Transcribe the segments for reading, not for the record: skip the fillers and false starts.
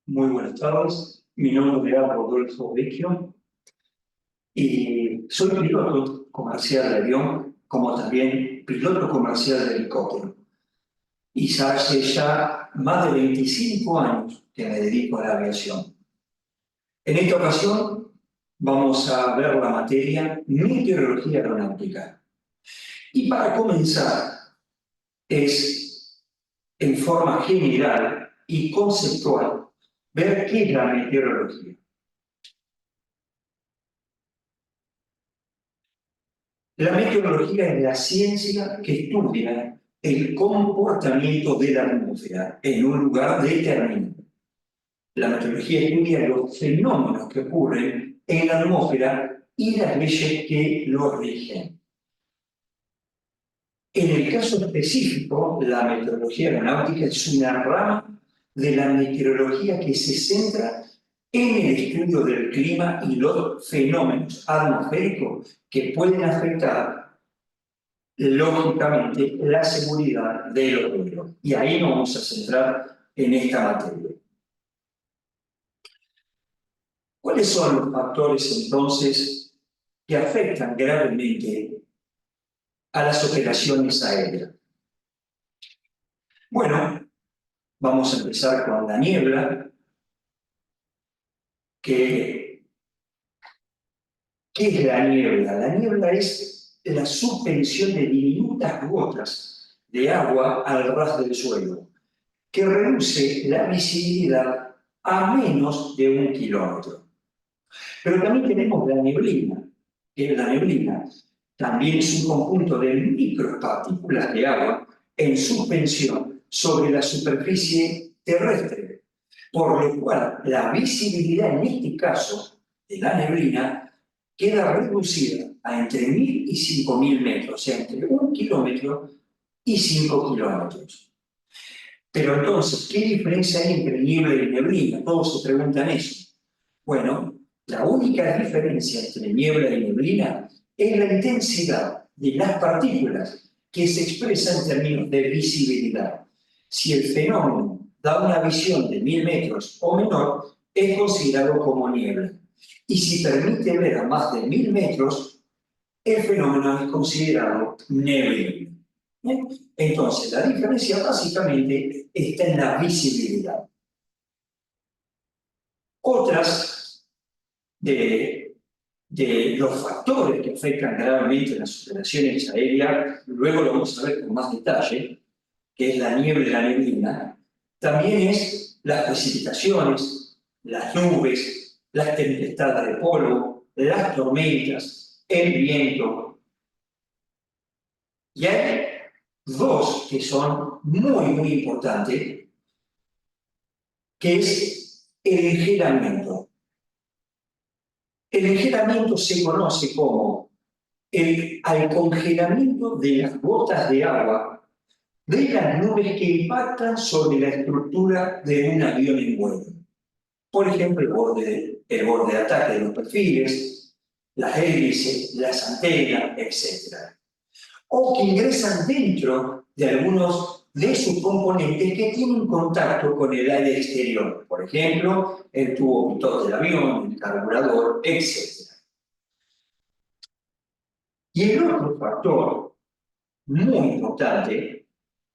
Muy buenas tardes, mi nombre es Rodolfo Vecchio y soy piloto comercial de avión, como también piloto comercial de helicóptero. Y hace ya más de 25 años que me dedico a la aviación. En esta ocasión vamos a ver la materia meteorología aeronáutica. Y para comenzar, es en forma general y conceptual ver qué es la meteorología. La meteorología es la ciencia que estudia el comportamiento de la atmósfera en un lugar determinado. La meteorología estudia los fenómenos que ocurren en la atmósfera y las leyes que lo rigen. En el caso específico, la meteorología aeronáutica es una rama de la meteorología que se centra en el estudio del clima y los fenómenos atmosféricos que pueden afectar lógicamente la seguridad de los vuelos. Y ahí nos vamos a centrar en esta materia. ¿Cuáles son los factores entonces que afectan gravemente a las operaciones aéreas? Bueno, vamos a empezar con la niebla. ¿Qué es la niebla? La niebla es la suspensión de diminutas gotas de agua al ras del suelo, que reduce la visibilidad a menos de 1 kilómetro. Pero también tenemos la neblina, que la neblina también es un conjunto de micropartículas de agua en suspensión sobre la superficie terrestre, por lo cual la visibilidad en este caso de la neblina queda reducida a entre 1.000 y 5.000 metros, o sea, entre 1 kilómetro y 5 kilómetros. Pero entonces, ¿qué diferencia hay entre niebla y neblina? Todos se preguntan eso. Bueno, la única diferencia entre niebla y neblina es la intensidad de las partículas que se expresa en términos de visibilidad. Si el fenómeno da una visión de 1.000 metros o menor, es considerado como niebla. Y si permite ver a más de 1.000 metros, el fenómeno es considerado neblina. Entonces, la diferencia básicamente está en la visibilidad. Otras de los factores que afectan gravemente las operaciones aéreas, luego lo vamos a ver con más detalle, que es la niebla y la neblina, también es las precipitaciones, las nubes, las tempestades de polvo, las tormentas, el viento. Y hay dos que son muy importantes, que es el engelamiento. El engelamiento se conoce como al congelamiento de las gotas de agua de las nubes que impactan sobre la estructura de un avión en vuelo. Por ejemplo, el borde de ataque de los perfiles, las hélices, las antenas, etc. O que ingresan dentro de algunos de sus componentes que tienen contacto con el aire exterior. Por ejemplo, el tubo pitot del avión, el carburador, etc. Y el otro factor muy importante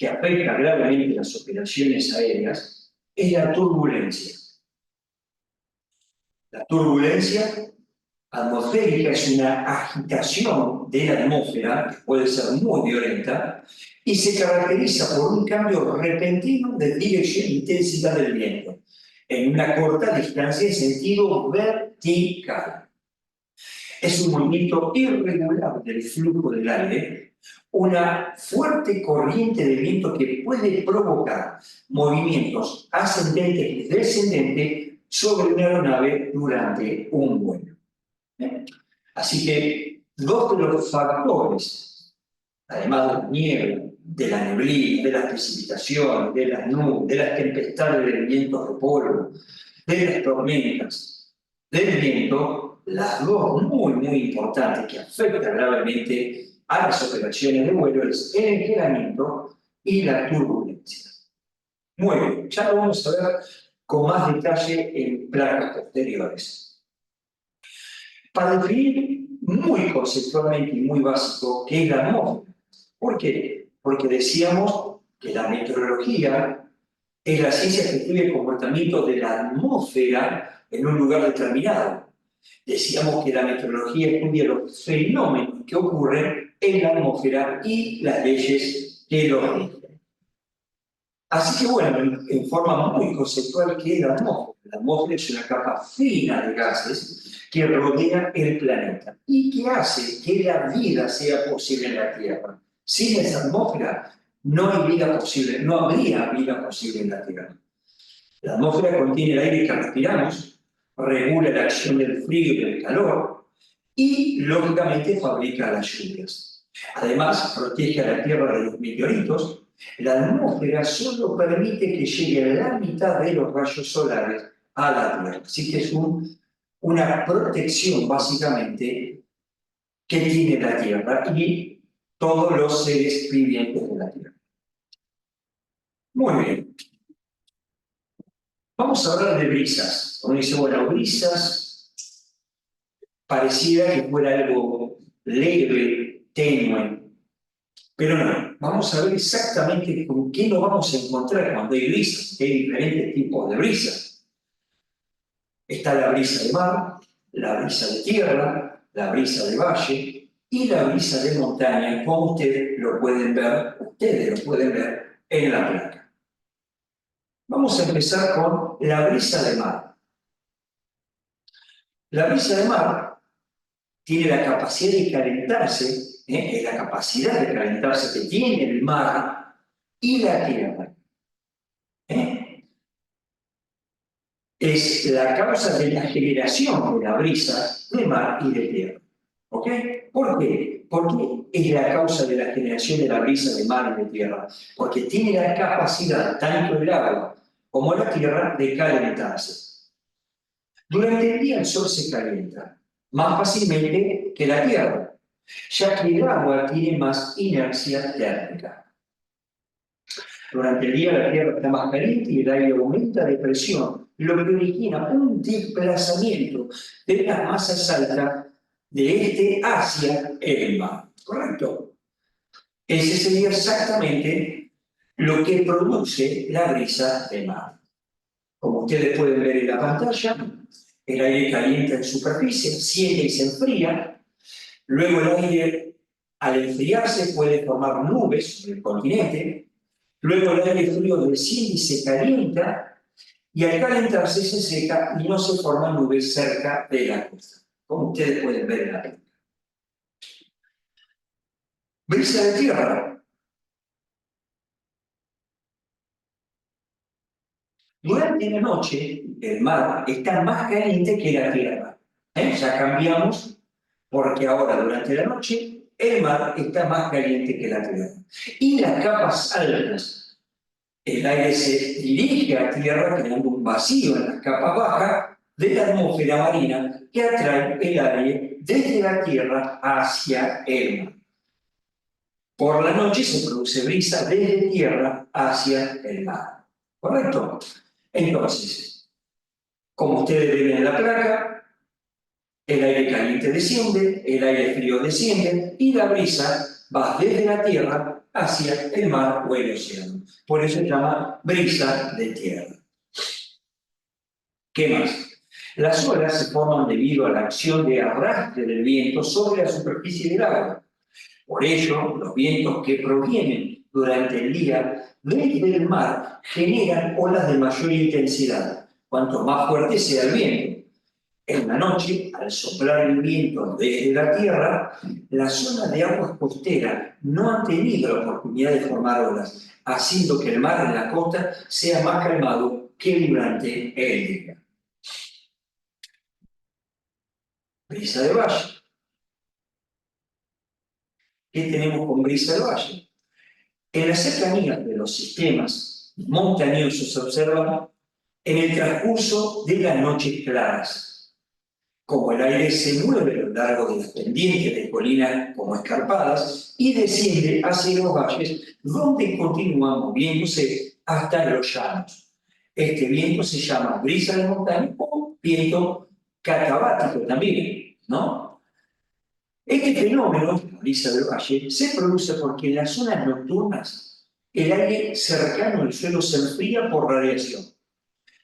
que afecta gravemente las operaciones aéreas es la turbulencia. La turbulencia atmosférica es una agitación de la atmósfera, que puede ser muy violenta, y se caracteriza por un cambio repentino de dirección e intensidad del viento, en una corta distancia en sentido vertical. Es un movimiento irregular del flujo del aire, una fuerte corriente de viento que puede provocar movimientos ascendentes y descendentes sobre una aeronave durante un vuelo. Así que dos de los factores, además de la niebla, de la neblina, de las precipitaciones, de las nubes, de las tempestades de vientos de polvo, de las tormentas, del viento, las dos muy importantes que afectan gravemente a las operaciones de vuelo es el engelamiento y la turbulencia. Muy bien, ya lo vamos a ver con más detalle en placas posteriores. Para definir muy conceptualmente y muy básico qué es la atmósfera. ¿Por qué? Porque decíamos que la meteorología es la ciencia que estudia el comportamiento de la atmósfera en un lugar determinado. Decíamos que la meteorología estudia los fenómenos que ocurren en la atmósfera y las leyes que los rigen. Así que bueno, en forma muy conceptual, ¿qué es la atmósfera? La atmósfera es una capa fina de gases que rodea el planeta y que hace que la vida sea posible en la Tierra. Sin esa atmósfera no hay vida posible, no habría vida posible en la Tierra. La atmósfera contiene el aire que respiramos, regula la acción del frío y del calor y, lógicamente, fabrica las lluvias. Además, protege a la Tierra de los meteoritos. La atmósfera solo permite que llegue la mitad de los rayos solares a la Tierra. Así que es una protección, básicamente, que tiene la Tierra y todos los seres vivientes de la Tierra. Muy bien. Vamos a hablar de brisas. Uno dice, bueno, brisas pareciera que fuera algo leve, tenue, pero no. Vamos a ver exactamente con qué nos vamos a encontrar cuando hay brisas, que hay diferentes tipos de brisas. Está la brisa de mar, la brisa de tierra, la brisa de valle y la brisa de montaña, como ustedes lo pueden ver en la placa. Vamos a empezar con la brisa de mar. La brisa de mar tiene la capacidad de calentarse, es la capacidad de calentarse que tiene el mar y la tierra. Es la causa de la generación de la brisa de mar y de tierra. ¿Ok? ¿Por qué? Porque es la causa de la generación de la brisa de mar y de tierra. Porque tiene la capacidad, tanto el agua como la tierra, de calentarse. Durante el día el sol se calienta más fácilmente que la tierra, ya que el agua tiene más inercia térmica. Durante el día la tierra está más caliente y el aire aumenta de presión, lo que origina un desplazamiento de las masas altas de este hacia el mar. ¿Correcto? Ese sería exactamente lo que produce la brisa de mar. Como ustedes pueden ver en la pantalla, el aire calienta en superficie, asciende y se enfría. Luego el aire, al enfriarse, puede formar nubes sobre el continente. Luego el aire frío desciende y se calienta. Y al calentarse se seca y no se forman nubes cerca de la costa, como ustedes pueden ver en la película. Brisa de tierra. Durante la noche, el mar está más caliente que la tierra. Ya cambiamos, porque ahora durante la noche el mar está más caliente que la tierra. Y las capas altas, el aire se dirige a tierra creando un vacío en las capas bajas de la atmósfera marina que atrae el aire desde la tierra hacia el mar. Por la noche se produce brisa desde tierra hacia el mar. ¿Correcto? Entonces, como ustedes ven en la placa, el aire caliente desciende, el aire frío desciende y la brisa va desde la tierra hacia el mar o el océano. Por eso se llama brisa de tierra. ¿Qué más? Las olas se forman debido a la acción de arrastre del viento sobre la superficie del agua. Por ello, los vientos que provienen durante el día desde el mar generan olas de mayor intensidad, cuanto más fuerte sea el viento. En la noche, al soplar el viento desde la tierra, las zonas de aguas costeras no han tenido la oportunidad de formar olas, haciendo que el mar en la costa sea más calmado que durante el día. Brisa de valle. ¿Qué tenemos con brisa de valle? En las cercanías de los sistemas montañosos se observa en el transcurso de las noches claras, como el aire se mueve a lo largo de las pendientes de colinas como escarpadas y desciende hacia los valles, donde continúa moviéndose hasta los llanos. Este viento se llama brisa de montaña o viento catabático también, ¿no? Este fenómeno, la brisa del valle, se produce porque en las zonas nocturnas el aire cercano al suelo se enfría por radiación,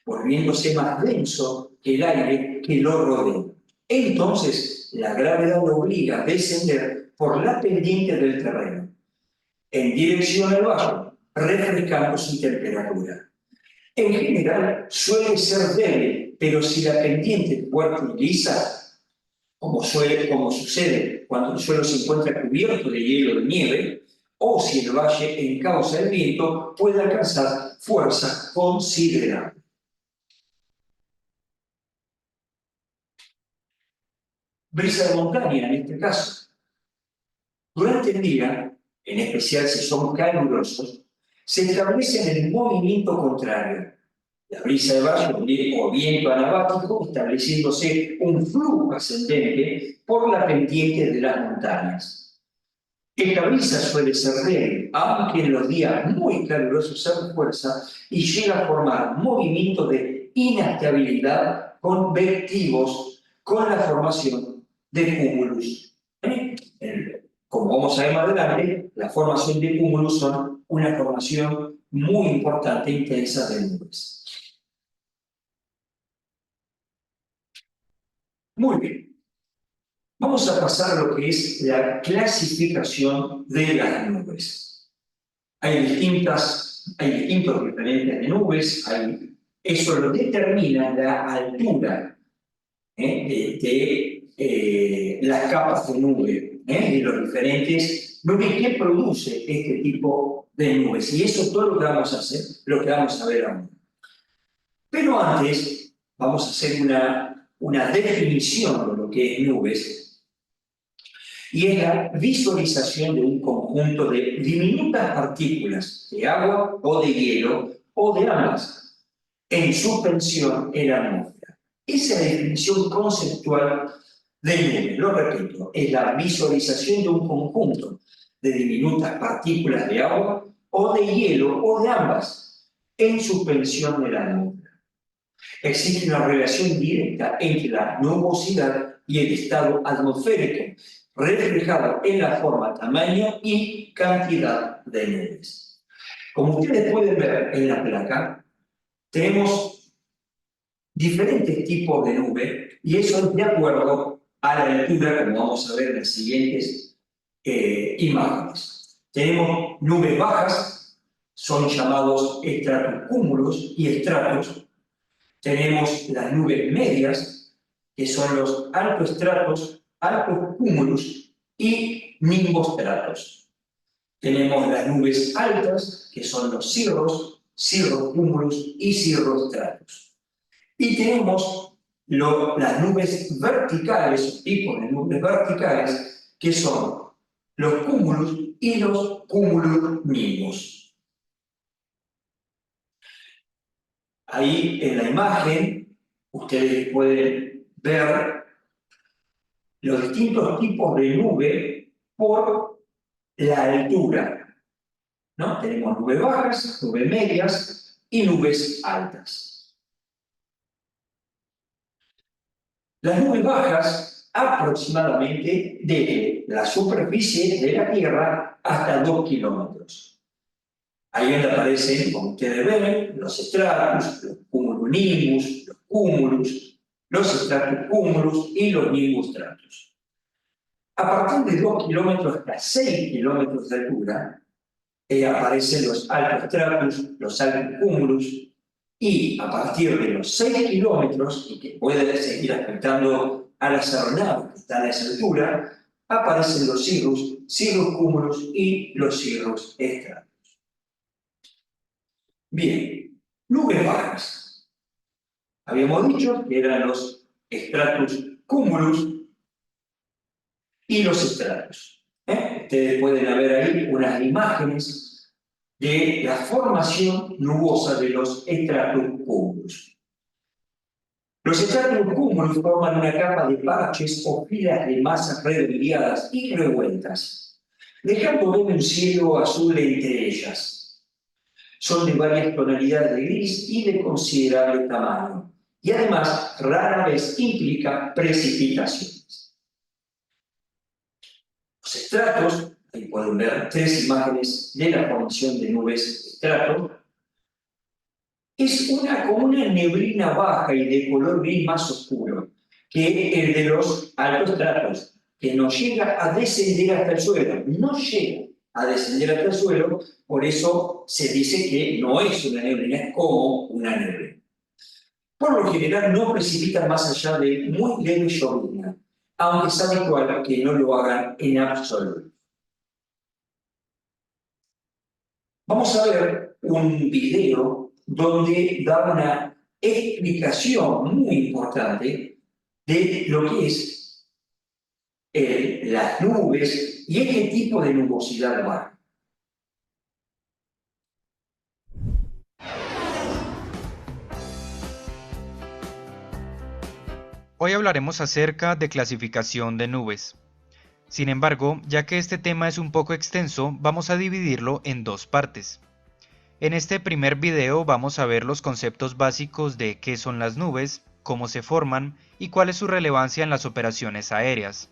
volviéndose más denso que el aire que lo rodea. Entonces, la gravedad lo obliga a descender por la pendiente del terreno, en dirección al valle, refrescando su temperatura. En general, suele ser débil, pero si la pendiente es fuerte y lisa, como sucede cuando el suelo se encuentra cubierto de hielo o de nieve, o si el valle encausa el viento, puede alcanzar fuerza considerable. Brisa de montaña, en este caso. Durante el día, en especial si son calurosos, se establece en el movimiento contrario. La brisa de valle o viento anabático, estableciéndose un flujo ascendente por la pendiente de las montañas. Esta brisa suele ser débil, aunque en los días muy calurosos se refuerza y llega a formar movimientos de inestabilidad convectivos con la formación de cúmulos. Como vamos a ver más adelante, la formación de cúmulos son una formación muy importante e intensa de nubes. Muy bien. Vamos a pasar a lo que es la clasificación de las nubes. Hay distintos diferentes de nubes, eso lo determina la altura de las capas de nube, de los diferentes nubes que produce este tipo de nubes. Y eso es todo lo que vamos a hacer, lo que vamos a ver ahora. Pero antes vamos a hacer una definición de lo que es nubes, y es la visualización de un conjunto de diminutas partículas de agua o de hielo o de ambas en suspensión en la atmósfera. Esa es la definición conceptual de nube. Lo repito, es la visualización de un conjunto de diminutas partículas de agua o de hielo o de ambas en suspensión en la atmósfera. Existe una relación directa entre la nubosidad y el estado atmosférico, reflejado en la forma, tamaño y cantidad de nubes. Como ustedes pueden ver en la placa, tenemos diferentes tipos de nube y eso es de acuerdo a la altura, como vamos a ver en las siguientes imágenes. Tenemos nubes bajas, son llamados estratocúmulos y estratos. Tenemos las nubes medias, que son los altoestratos, altos cúmulos y nimbostratos. Tenemos las nubes altas, que son los cirros, cirrocúmulos y cirrostratos. Y tenemos las nubes verticales, tipos de nubes verticales, que son los cúmulos y los cumulonimbos. Ahí en la imagen ustedes pueden ver los distintos tipos de nube por la altura, ¿no? Tenemos nubes bajas, nubes medias y nubes altas. Las nubes bajas aproximadamente desde la superficie de la Tierra hasta 2 kilómetros. Ahí donde aparecen, como ustedes ven, los estratos, los cumulonimbus, los cúmulos, los estratocúmulos y los nimbostratos. A partir de 2 kilómetros hasta 6 kilómetros de altura, aparecen los altoestratos, los altocúmulos, y a partir de los 6 kilómetros, y que pueden seguir afectando a las aeronaves que están a esa altura, aparecen los cirrus, cirrocúmulos y los cirroestratos. Bien, nubes bajas. Habíamos dicho que eran los stratus cumulus y los estratos. Ustedes pueden ver ahí unas imágenes de la formación nubosa de los stratus cumulus. Los stratus cumulus forman una capa de parches o filas de masas redondeadas y revueltas, dejando ver un cielo azul entre ellas. Son de varias tonalidades de gris y de considerable tamaño. Y además, rara vez implica precipitaciones. Los estratos, ahí pueden ver tres imágenes de la formación de nubes estrato. Es como una neblina baja y de color gris más oscuro que el de los altos estratos, que no llega a descender hasta el suelo. No llega a descender hasta el suelo, por eso se dice que no es una neblina, es como una neblina. Por lo general no precipitan más allá de muy leve llovizna, aunque es habitual que no lo hagan en absoluto. Vamos a ver un video donde da una explicación muy importante de lo que es las nubes y este tipo de nubosidad baja. Hoy hablaremos acerca de clasificación de nubes. Sin embargo, ya que este tema es un poco extenso, vamos a dividirlo en dos partes. En este primer video vamos a ver los conceptos básicos de qué son las nubes, cómo se forman y cuál es su relevancia en las operaciones aéreas.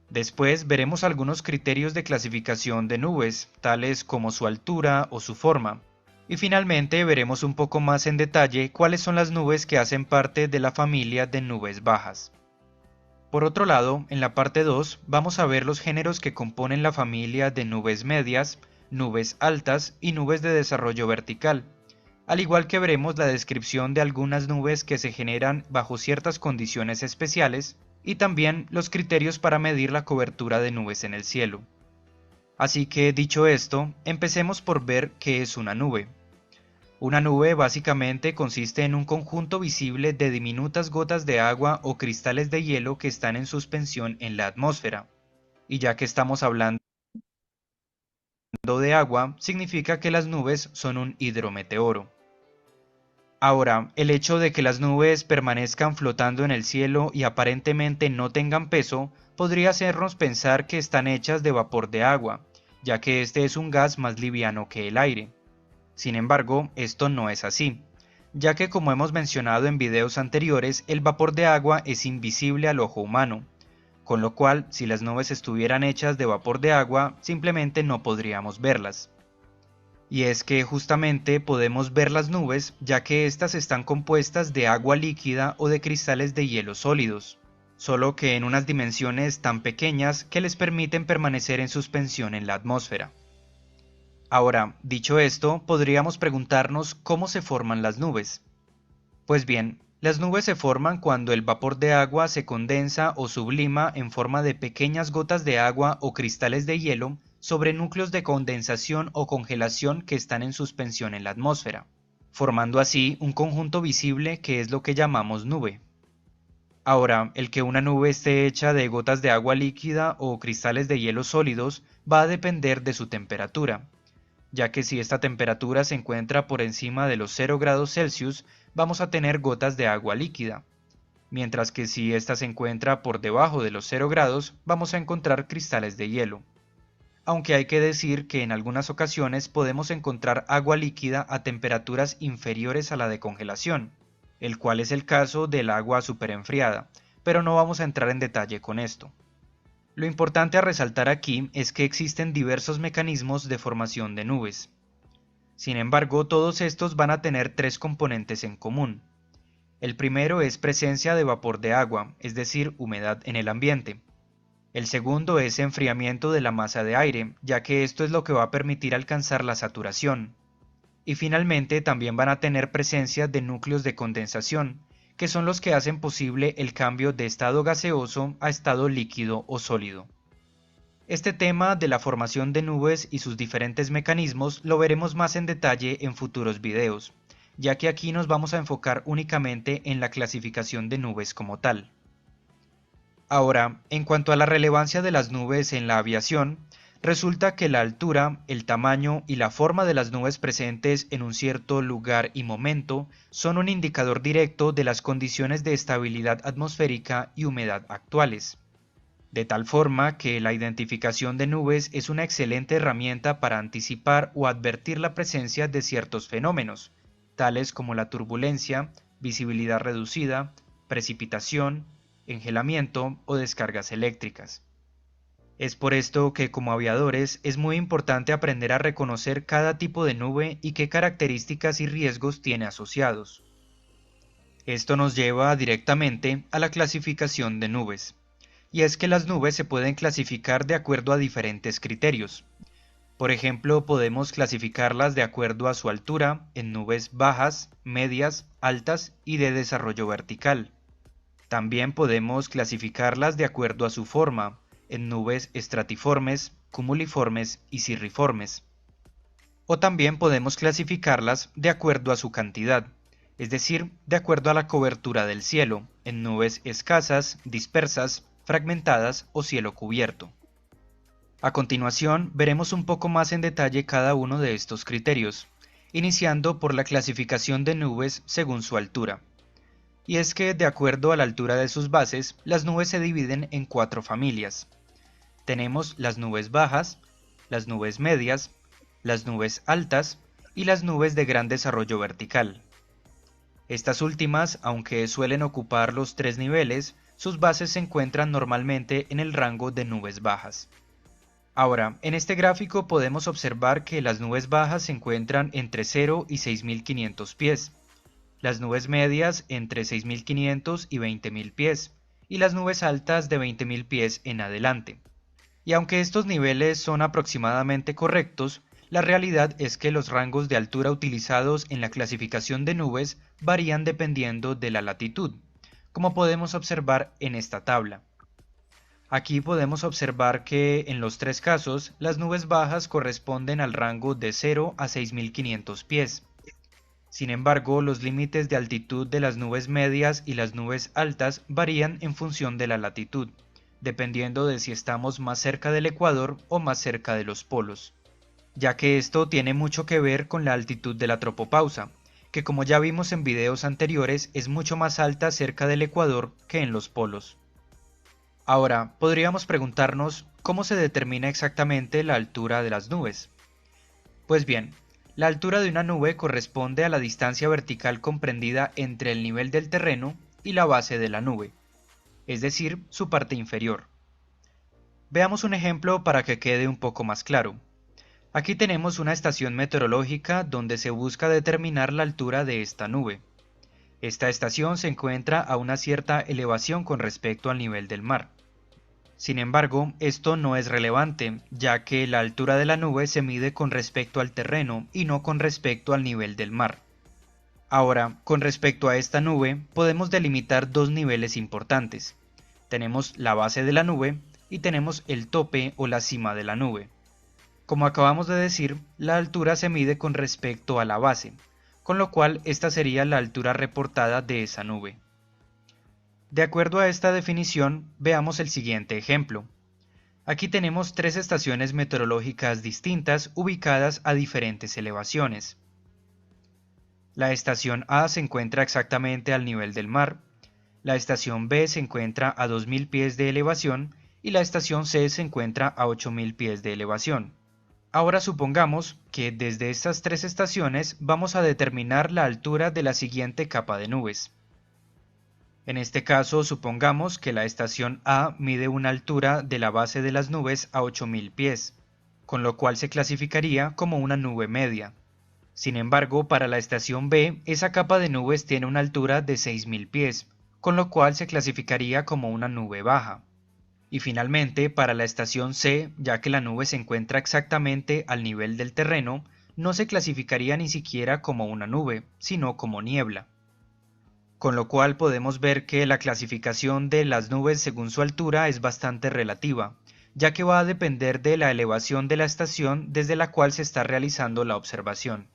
Después veremos algunos criterios de clasificación de nubes, tales como su altura o su forma. Y finalmente veremos un poco más en detalle cuáles son las nubes que hacen parte de la familia de nubes bajas. Por otro lado, en la parte 2 vamos a ver los géneros que componen la familia de nubes medias, nubes altas y nubes de desarrollo vertical, al igual que veremos la descripción de algunas nubes que se generan bajo ciertas condiciones especiales y también los criterios para medir la cobertura de nubes en el cielo. Así que dicho esto, empecemos por ver qué es una nube. Una nube básicamente consiste en un conjunto visible de diminutas gotas de agua o cristales de hielo que están en suspensión en la atmósfera. Y ya que estamos hablando de agua, significa que las nubes son un hidrometeoro. Ahora, el hecho de que las nubes permanezcan flotando en el cielo y aparentemente no tengan peso, podría hacernos pensar que están hechas de vapor de agua, ya que este es un gas más liviano que el aire. Sin embargo, esto no es así, ya que como hemos mencionado en videos anteriores, el vapor de agua es invisible al ojo humano, con lo cual, si las nubes estuvieran hechas de vapor de agua, simplemente no podríamos verlas. Y es que justamente podemos ver las nubes, ya que éstas están compuestas de agua líquida o de cristales de hielo sólidos, solo que en unas dimensiones tan pequeñas que les permiten permanecer en suspensión en la atmósfera. Ahora, dicho esto, podríamos preguntarnos cómo se forman las nubes. Pues bien, las nubes se forman cuando el vapor de agua se condensa o sublima en forma de pequeñas gotas de agua o cristales de hielo sobre núcleos de condensación o congelación que están en suspensión en la atmósfera, formando así un conjunto visible que es lo que llamamos nube. Ahora, el que una nube esté hecha de gotas de agua líquida o cristales de hielo sólidos va a depender de su temperatura, ya que si esta temperatura se encuentra por encima de los 0 grados Celsius, vamos a tener gotas de agua líquida, mientras que si esta se encuentra por debajo de los 0 grados, vamos a encontrar cristales de hielo. Aunque hay que decir que en algunas ocasiones podemos encontrar agua líquida a temperaturas inferiores a la de congelación, el cual es el caso del agua superenfriada, pero no vamos a entrar en detalle con esto. Lo importante a resaltar aquí es que existen diversos mecanismos de formación de nubes. Sin embargo, todos estos van a tener tres componentes en común. El primero es presencia de vapor de agua, es decir, humedad en el ambiente. El segundo es enfriamiento de la masa de aire, ya que esto es lo que va a permitir alcanzar la saturación. Y finalmente también van a tener presencia de núcleos de condensación, que son los que hacen posible el cambio de estado gaseoso a estado líquido o sólido. Este tema de la formación de nubes y sus diferentes mecanismos lo veremos más en detalle en futuros videos, ya que aquí nos vamos a enfocar únicamente en la clasificación de nubes como tal. Ahora, en cuanto a la relevancia de las nubes en la aviación, resulta que la altura, el tamaño y la forma de las nubes presentes en un cierto lugar y momento son un indicador directo de las condiciones de estabilidad atmosférica y humedad actuales. de tal forma que la identificación de nubes es una excelente herramienta para anticipar o advertir la presencia de ciertos fenómenos, tales como la turbulencia, visibilidad reducida, precipitación, engelamiento o descargas eléctricas. Es por esto que como aviadores es muy importante aprender a reconocer cada tipo de nube y qué características y riesgos tiene asociados. Esto nos lleva directamente a la clasificación de nubes. Y es que las nubes se pueden clasificar de acuerdo a diferentes criterios. Por ejemplo, podemos clasificarlas de acuerdo a su altura en nubes bajas, medias, altas y de desarrollo vertical. También podemos clasificarlas de acuerdo a su forma, en nubes estratiformes, cumuliformes y cirriformes. O también podemos clasificarlas de acuerdo a su cantidad, es decir, de acuerdo a la cobertura del cielo, en nubes escasas, dispersas, fragmentadas o cielo cubierto. A continuación, veremos un poco más en detalle cada uno de estos criterios, iniciando por la clasificación de nubes según su altura. Y es que, de acuerdo a la altura de sus bases, las nubes se dividen en 4 familias. Tenemos las nubes bajas, las nubes medias, las nubes altas y las nubes de gran desarrollo vertical. Estas últimas, aunque suelen ocupar los 3 niveles, sus bases se encuentran normalmente en el rango de nubes bajas. Ahora, en este gráfico podemos observar que las nubes bajas se encuentran entre 0 y 6.500 pies, las nubes medias entre 6.500 y 20.000 pies, y las nubes altas de 20.000 pies en adelante. Y aunque estos niveles son aproximadamente correctos, la realidad es que los rangos de altura utilizados en la clasificación de nubes varían dependiendo de la latitud, como podemos observar en esta tabla. Aquí podemos observar que en los 3 casos las nubes bajas corresponden al rango de 0 a 6.500 pies. Sin embargo, los límites de altitud de las nubes medias y las nubes altas varían en función de la latitud, dependiendo de si estamos más cerca del ecuador o más cerca de los polos, ya que esto tiene mucho que ver con la altitud de la tropopausa, que como ya vimos en videos anteriores es mucho más alta cerca del ecuador que en los polos. Ahora, podríamos preguntarnos cómo se determina exactamente la altura de las nubes. Pues bien, la altura de una nube corresponde a la distancia vertical comprendida entre el nivel del terreno y la base de la nube, es decir, su parte inferior. Veamos un ejemplo para que quede un poco más claro. Aquí tenemos una estación meteorológica donde se busca determinar la altura de esta nube. Esta estación se encuentra a una cierta elevación con respecto al nivel del mar. Sin embargo, esto no es relevante, ya que la altura de la nube se mide con respecto al terreno y no con respecto al nivel del mar. Ahora, con respecto a esta nube, podemos delimitar 2 niveles importantes. Tenemos la base de la nube y tenemos el tope o la cima de la nube. Como acabamos de decir, la altura se mide con respecto a la base, con lo cual esta sería la altura reportada de esa nube. De acuerdo a esta definición, veamos el siguiente ejemplo. Aquí tenemos 3 estaciones meteorológicas distintas ubicadas a diferentes elevaciones. La estación A se encuentra exactamente al nivel del mar, la estación B se encuentra a 2.000 pies de elevación y la estación C se encuentra a 8.000 pies de elevación. Ahora supongamos que desde estas 3 estaciones vamos a determinar la altura de la siguiente capa de nubes. En este caso, supongamos que la estación A mide una altura de la base de las nubes a 8.000 pies, con lo cual se clasificaría como una nube media. Sin embargo, para la estación B, esa capa de nubes tiene una altura de 6.000 pies, con lo cual se clasificaría como una nube baja. Y finalmente, para la estación C, ya que la nube se encuentra exactamente al nivel del terreno, no se clasificaría ni siquiera como una nube, sino como niebla. Con lo cual podemos ver que la clasificación de las nubes según su altura es bastante relativa, ya que va a depender de la elevación de la estación desde la cual se está realizando la observación.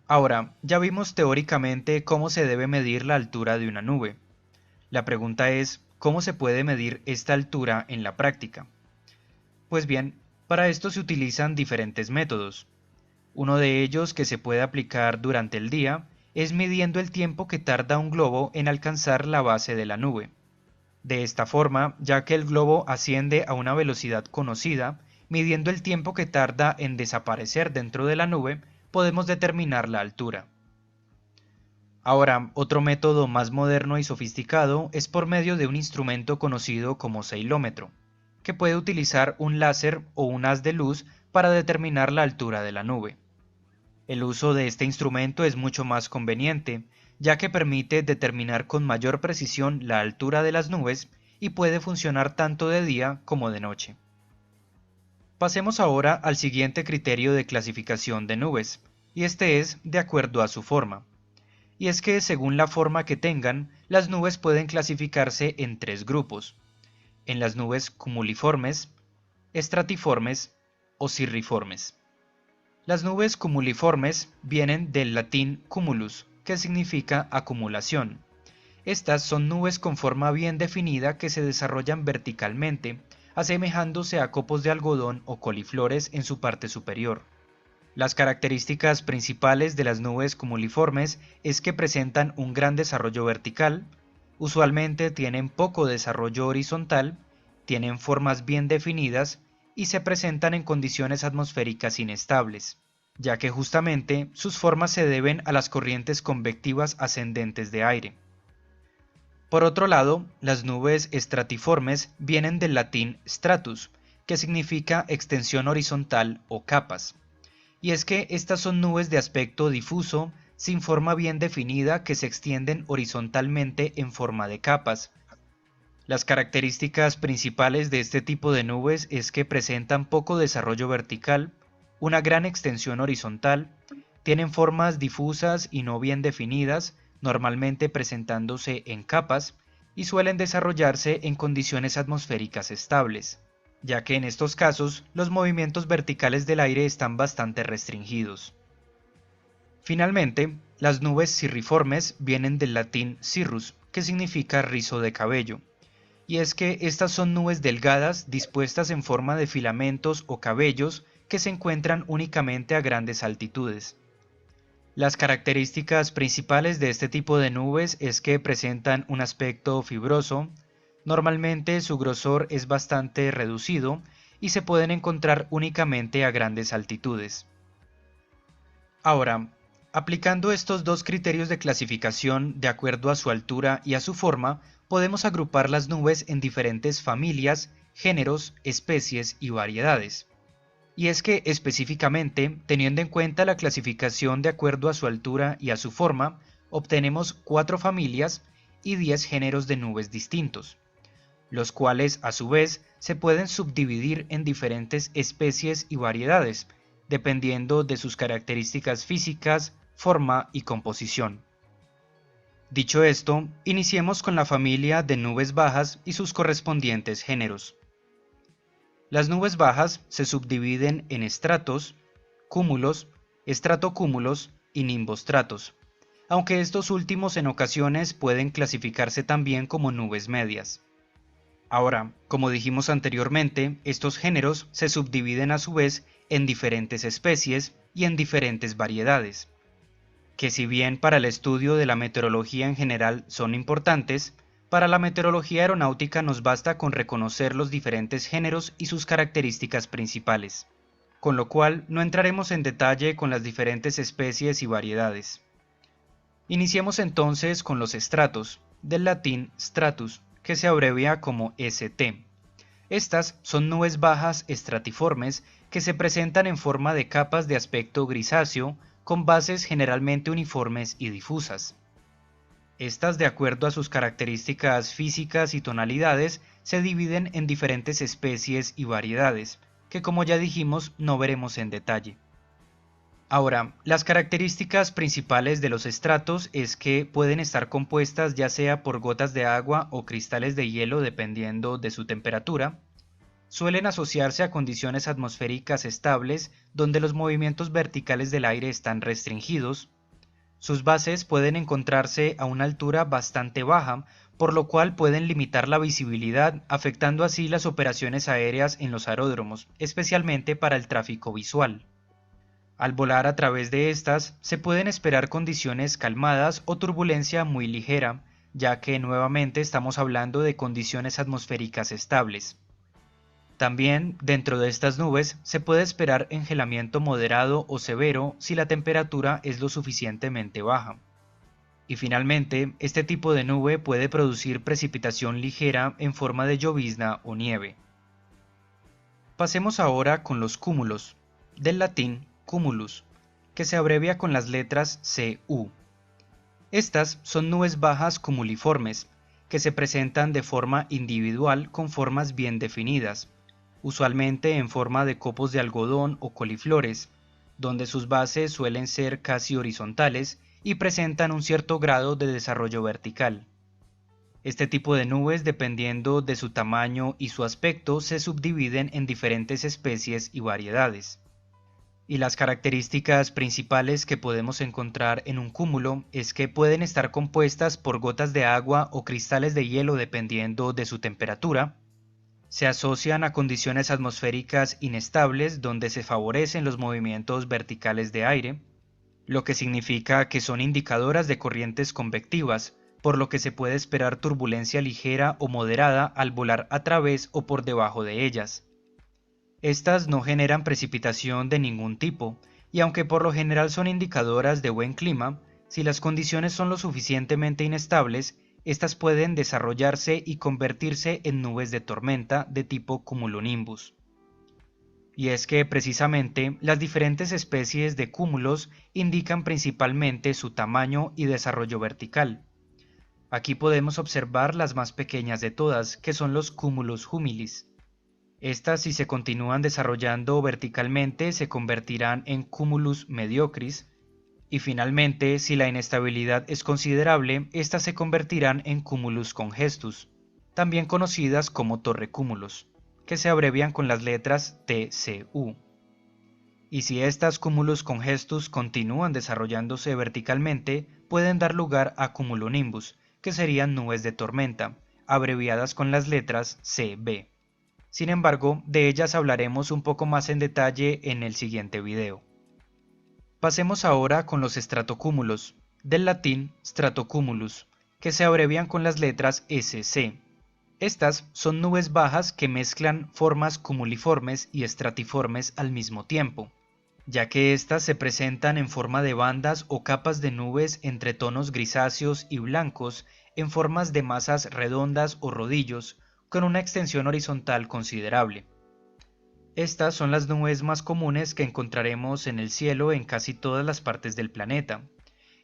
Ahora, ya vimos teóricamente cómo se debe medir la altura de una nube. La pregunta es, ¿cómo se puede medir esta altura en la práctica? Pues bien, para esto se utilizan diferentes métodos. Uno de ellos que se puede aplicar durante el día es midiendo el tiempo que tarda un globo en alcanzar la base de la nube. De esta forma, ya que el globo asciende a una velocidad conocida, midiendo el tiempo que tarda en desaparecer dentro de la nube, podemos determinar la altura. Ahora, otro método más moderno y sofisticado es por medio de un instrumento conocido como ceilómetro, que puede utilizar un láser o un haz de luz para determinar la altura de la nube. El uso de este instrumento es mucho más conveniente, ya que permite determinar con mayor precisión la altura de las nubes y puede funcionar tanto de día como de noche. Pasemos ahora al siguiente criterio de clasificación de nubes, y este es de acuerdo a su forma. Y es que según la forma que tengan, las nubes pueden clasificarse en tres grupos: en las nubes cumuliformes, estratiformes o cirriformes. Las nubes cumuliformes vienen del latín cumulus, que significa acumulación. Estas son nubes con forma bien definida que se desarrollan verticalmente, asemejándose a copos de algodón o coliflores en su parte superior. Las características principales de las nubes cumuliformes es que presentan un gran desarrollo vertical, usualmente tienen poco desarrollo horizontal, tienen formas bien definidas y se presentan en condiciones atmosféricas inestables, ya que justamente sus formas se deben a las corrientes convectivas ascendentes de aire. Por otro lado, las nubes estratiformes vienen del latín stratus, que significa extensión horizontal o capas. Y es que estas son nubes de aspecto difuso, sin forma bien definida, que se extienden horizontalmente en forma de capas. Las características principales de este tipo de nubes es que presentan poco desarrollo vertical, una gran extensión horizontal, tienen formas difusas y no bien definidas, normalmente presentándose en capas, y suelen desarrollarse en condiciones atmosféricas estables, ya que en estos casos los movimientos verticales del aire están bastante restringidos. Finalmente, las nubes cirriformes vienen del latín cirrus, que significa rizo de cabello, y es que estas son nubes delgadas dispuestas en forma de filamentos o cabellos que se encuentran únicamente a grandes altitudes. Las características principales de este tipo de nubes es que presentan un aspecto fibroso, normalmente su grosor es bastante reducido y se pueden encontrar únicamente a grandes altitudes. Ahora, aplicando estos dos criterios de clasificación de acuerdo a su altura y a su forma, podemos agrupar las nubes en diferentes familias, géneros, especies y variedades. Y es que específicamente, teniendo en cuenta la clasificación de acuerdo a su altura y a su forma, obtenemos 4 familias y 10 géneros de nubes distintos, los cuales a su vez se pueden subdividir en diferentes especies y variedades, dependiendo de sus características físicas, forma y composición. Dicho esto, iniciemos con la familia de nubes bajas y sus correspondientes géneros. Las nubes bajas se subdividen en estratos, cúmulos, estratocúmulos y nimbostratos, aunque estos últimos en ocasiones pueden clasificarse también como nubes medias. Ahora, como dijimos anteriormente, estos géneros se subdividen a su vez en diferentes especies y en diferentes variedades, que si bien para el estudio de la meteorología en general son importantes, para la meteorología aeronáutica nos basta con reconocer los diferentes géneros y sus características principales, con lo cual no entraremos en detalle con las diferentes especies y variedades. Iniciemos entonces con los estratos, del latín stratus, que se abrevia como ST. Estas son nubes bajas estratiformes que se presentan en forma de capas de aspecto grisáceo, con bases generalmente uniformes y difusas. Estas, de acuerdo a sus características físicas y tonalidades, se dividen en diferentes especies y variedades, que como ya dijimos no veremos en detalle. Ahora, las características principales de los estratos es que pueden estar compuestas ya sea por gotas de agua o cristales de hielo dependiendo de su temperatura. Suelen asociarse a condiciones atmosféricas estables donde los movimientos verticales del aire están restringidos. Sus bases pueden encontrarse a una altura bastante baja, por lo cual pueden limitar la visibilidad, afectando así las operaciones aéreas en los aeródromos, especialmente para el tráfico visual. Al volar a través de estas, se pueden esperar condiciones calmadas o turbulencia muy ligera, ya que nuevamente estamos hablando de condiciones atmosféricas estables. También, dentro de estas nubes, se puede esperar engelamiento moderado o severo si la temperatura es lo suficientemente baja. Y finalmente, este tipo de nube puede producir precipitación ligera en forma de llovizna o nieve. Pasemos ahora con los cúmulos, del latín cumulus, que se abrevia con las letras CU. Estas son nubes bajas cumuliformes, que se presentan de forma individual con formas bien definidas, usualmente en forma de copos de algodón o coliflores, donde sus bases suelen ser casi horizontales y presentan un cierto grado de desarrollo vertical. Este tipo de nubes, dependiendo de su tamaño y su aspecto, se subdividen en diferentes especies y variedades. Y las características principales que podemos encontrar en un cúmulo es que pueden estar compuestas por gotas de agua o cristales de hielo dependiendo de su temperatura. Se asocian a condiciones atmosféricas inestables donde se favorecen los movimientos verticales de aire, lo que significa que son indicadoras de corrientes convectivas, por lo que se puede esperar turbulencia ligera o moderada al volar a través o por debajo de ellas. Estas no generan precipitación de ningún tipo, y aunque por lo general son indicadoras de buen clima, si las condiciones son lo suficientemente inestables, estas pueden desarrollarse y convertirse en nubes de tormenta de tipo cumulonimbus. Y es que precisamente las diferentes especies de cúmulos indican principalmente su tamaño y desarrollo vertical. Aquí podemos observar las más pequeñas de todas, que son los cumulus humilis. Estas, si se continúan desarrollando verticalmente, se convertirán en cumulus mediocris, y finalmente, si la inestabilidad es considerable, estas se convertirán en cumulus congestus, también conocidas como torrecúmulos, que se abrevian con las letras TCU. Y si estas cumulus congestus continúan desarrollándose verticalmente, pueden dar lugar a cumulonimbus, que serían nubes de tormenta, abreviadas con las letras CB. Sin embargo, de ellas hablaremos un poco más en detalle en el siguiente video. Pasemos ahora con los estratocúmulos, del latín stratocumulus, que se abrevian con las letras SC. Estas son nubes bajas que mezclan formas cumuliformes y estratiformes al mismo tiempo, ya que éstas se presentan en forma de bandas o capas de nubes entre tonos grisáceos y blancos en formas de masas redondas o rodillos, con una extensión horizontal considerable. Estas son las nubes más comunes que encontraremos en el cielo en casi todas las partes del planeta,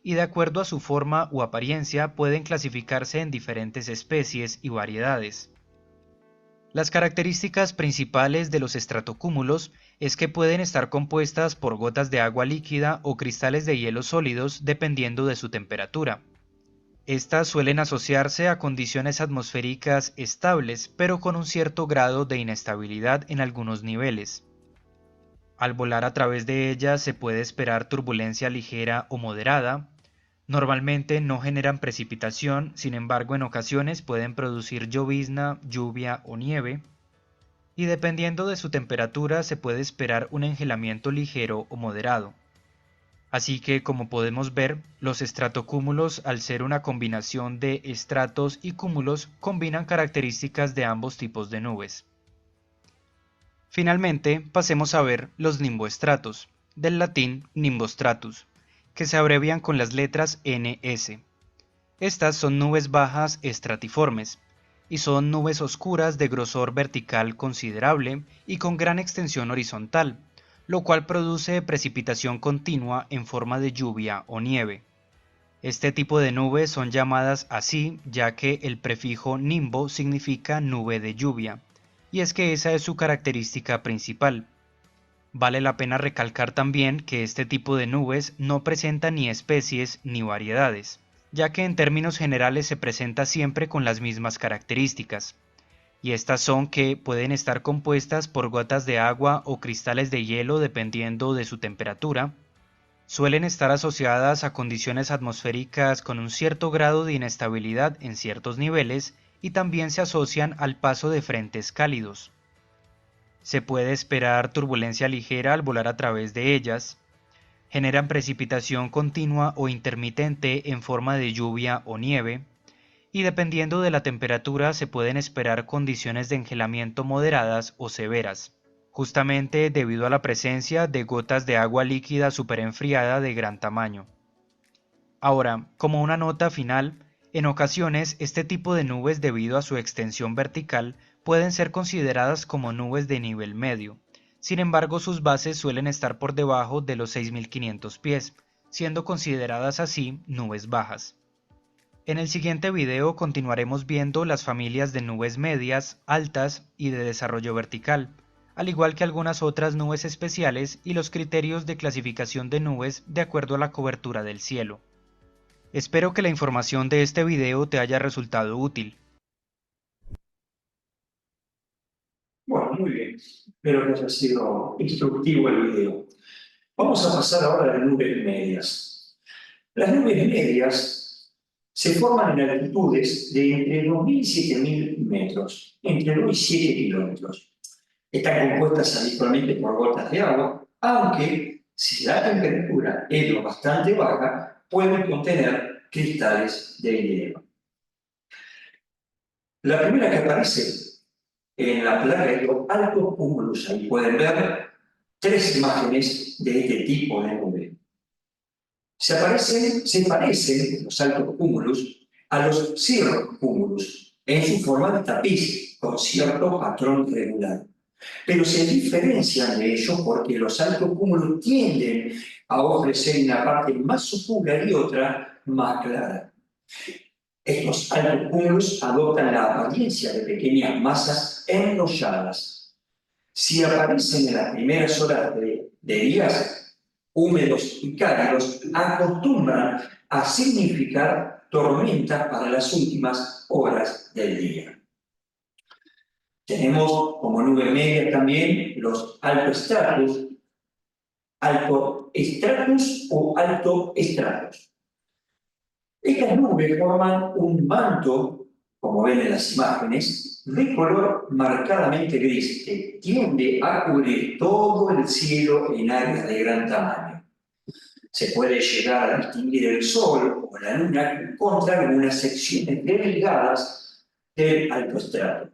y de acuerdo a su forma o apariencia pueden clasificarse en diferentes especies y variedades. Las características principales de los estratocúmulos es que pueden estar compuestas por gotas de agua líquida o cristales de hielo sólidos dependiendo de su temperatura. Estas suelen asociarse a condiciones atmosféricas estables, pero con un cierto grado de inestabilidad en algunos niveles. Al volar a través de ellas se puede esperar turbulencia ligera o moderada. Normalmente no generan precipitación, sin embargo en ocasiones pueden producir llovizna, lluvia o nieve. Y dependiendo de su temperatura se puede esperar un engelamiento ligero o moderado. Así que, como podemos ver, los estratocúmulos, al ser una combinación de estratos y cúmulos, combinan características de ambos tipos de nubes. Finalmente, pasemos a ver los nimboestratos, del latín nimbostratus, que se abrevian con las letras NS. Estas son nubes bajas estratiformes, y son nubes oscuras de grosor vertical considerable y con gran extensión horizontal, lo cual produce precipitación continua en forma de lluvia o nieve. Este tipo de nubes son llamadas así ya que el prefijo nimbo significa nube de lluvia, y es que esa es su característica principal. Vale la pena recalcar también que este tipo de nubes no presenta ni especies ni variedades, ya que en términos generales se presenta siempre con las mismas características. Y estas son que pueden estar compuestas por gotas de agua o cristales de hielo dependiendo de su temperatura. Suelen estar asociadas a condiciones atmosféricas con un cierto grado de inestabilidad en ciertos niveles y también se asocian al paso de frentes cálidos. Se puede esperar turbulencia ligera al volar a través de ellas. Generan precipitación continua o intermitente en forma de lluvia o nieve. y dependiendo de la temperatura se pueden esperar condiciones de engelamiento moderadas o severas, justamente debido a la presencia de gotas de agua líquida superenfriada de gran tamaño. Ahora, como una nota final, en ocasiones este tipo de nubes debido a su extensión vertical pueden ser consideradas como nubes de nivel medio. Sin embargo, sus bases suelen estar por debajo de los 6.500 pies, siendo consideradas así nubes bajas. En el siguiente video continuaremos viendo las familias de nubes medias, altas y de desarrollo vertical, al igual que algunas otras nubes especiales y los criterios de clasificación de nubes de acuerdo a la cobertura del cielo. Espero que la información de este video te haya resultado útil. Bueno, muy bien. Espero que haya sido instructivo el video. Vamos a pasar ahora a las nubes medias. Las nubes medias se forman en altitudes de entre 2.000 y 7.000 metros, entre 2 y 7 kilómetros. Están compuestas habitualmente por gotas de agua, aunque si la temperatura es lo bastante baja, pueden contener cristales de hielo. La primera que aparece en la placa es los altos cúmulos. Ahí pueden ver 3 imágenes de este tipo de nube. Se parecen los altos cúmulos a los cirrocúmulos en su forma de tapiz, con cierto patrón regular. Pero se diferencian de ellos porque los altos cúmulos tienden a ofrecer una parte más oscura y otra más clara. Estos altos cúmulos adoptan la apariencia de pequeñas masas enrolladas. Si aparecen en las primeras horas de días húmedos y cálidos, acostumbran a significar tormentas para las últimas horas del día. Tenemos como nube media también los altoestratos o altoestratos. Estas nubes forman un manto, como ven en las imágenes, de color marcadamente gris, que tiende a cubrir todo el cielo en áreas de gran tamaño. Se puede llegar a distinguir el sol o la luna contra algunas secciones delgadas del altoestrato,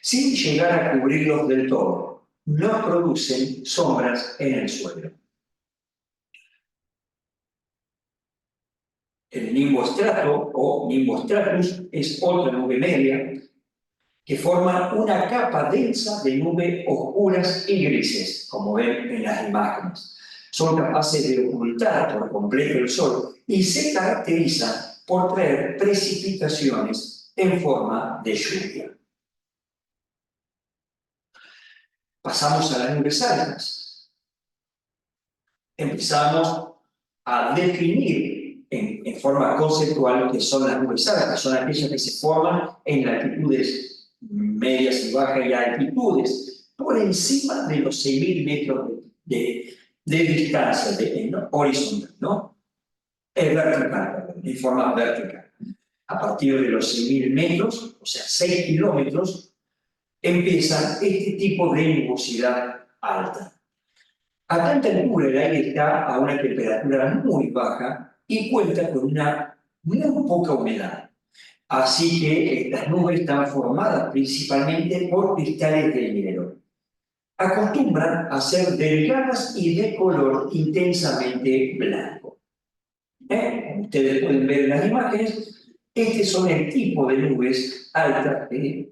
sin llegar a cubrirlos del todo. No producen sombras en el suelo. El nimboestrato o nimbostratus es otra nube media que forma una capa densa de nubes oscuras y grises, como ven en las imágenes. Son capaces de ocultar por completo el sol y se caracterizan por traer precipitaciones en forma de lluvia. Pasamos a las nubes altas. Empezamos a definir en forma conceptual lo que son las nubes altas, que son aquellas que se forman en altitudes medias y bajas y altitudes por encima de los 6.000 metros de distancia horizontal, ¿no? Es vertical, perdón, en forma vertical. A partir de los 6.000 metros, o sea, 6 kilómetros, empieza este tipo de nubosidad alta. A tanta altura el aire está a una temperatura muy baja y cuenta con una muy poca humedad. Así que estas nubes están formadas principalmente por cristales de hielo. Acostumbran a ser delgadas y de color intensamente blanco. Como ustedes pueden ver en las imágenes, este son el tipo de nubes altas que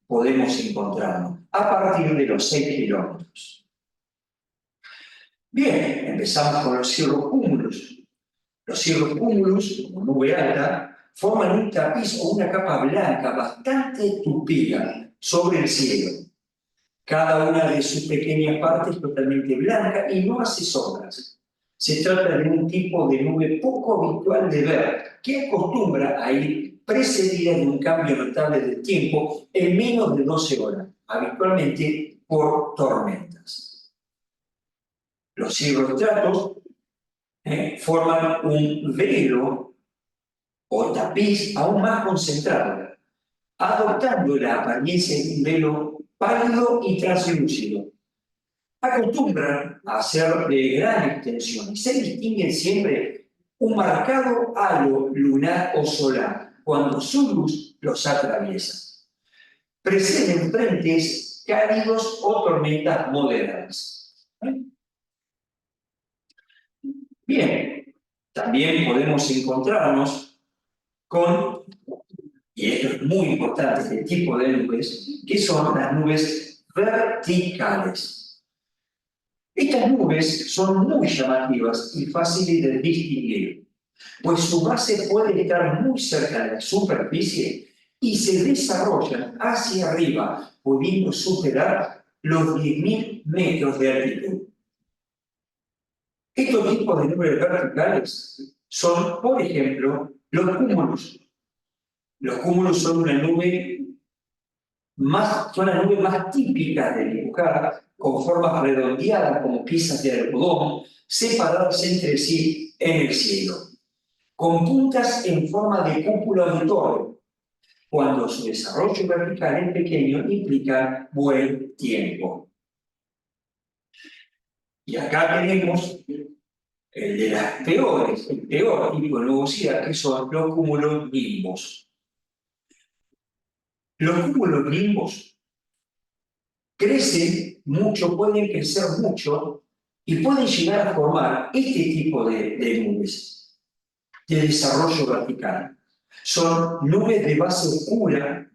podemos encontrarnos a partir de los 6 kilómetros. Bien, empezamos con los cirrocúmulos. Los cirrocúmulos, como nube alta, forman un tapiz o una capa blanca bastante tupida sobre el cielo. Cada una de sus pequeñas partes es totalmente blanca y no hace sombras. Se trata de un tipo de nube poco habitual de ver, que acostumbra a ir precedida de un cambio notable del tiempo en menos de 12 horas, habitualmente por tormentas. Los cirrostratos forman un velo o tapiz aún más concentrado, adoptando la apariencia de un velo pálido y translúcido. Acostumbran a ser de gran extensión y se distinguen siempre un marcado halo lunar o solar, cuando su luz los atraviesa. Preceden frentes cálidos o tormentas moderadas. Bien, también podemos encontrarnos con, y esto es muy importante, este tipo de nubes, que son las nubes verticales. Estas nubes son muy llamativas y fáciles de distinguir, pues su base puede estar muy cerca de la superficie y se desarrollan hacia arriba, pudiendo superar los 10.000 metros de altitud. Estos tipos de nubes verticales son, por ejemplo, los cúmulos. Los cúmulos son las nubes más típicas de dibujar, con formas redondeadas como piezas de algodón, separadas entre sí en el cielo, con puntas en forma de cúpula de torre, cuando su desarrollo vertical es pequeño implica buen tiempo. Y acá tenemos el de las peores, el peor tipo de nubosidad, que son los cumulonimbos. Los cumulonimbos crecen mucho, pueden crecer mucho y pueden llegar a formar este tipo de nubes de desarrollo vertical. Son nubes de base oscura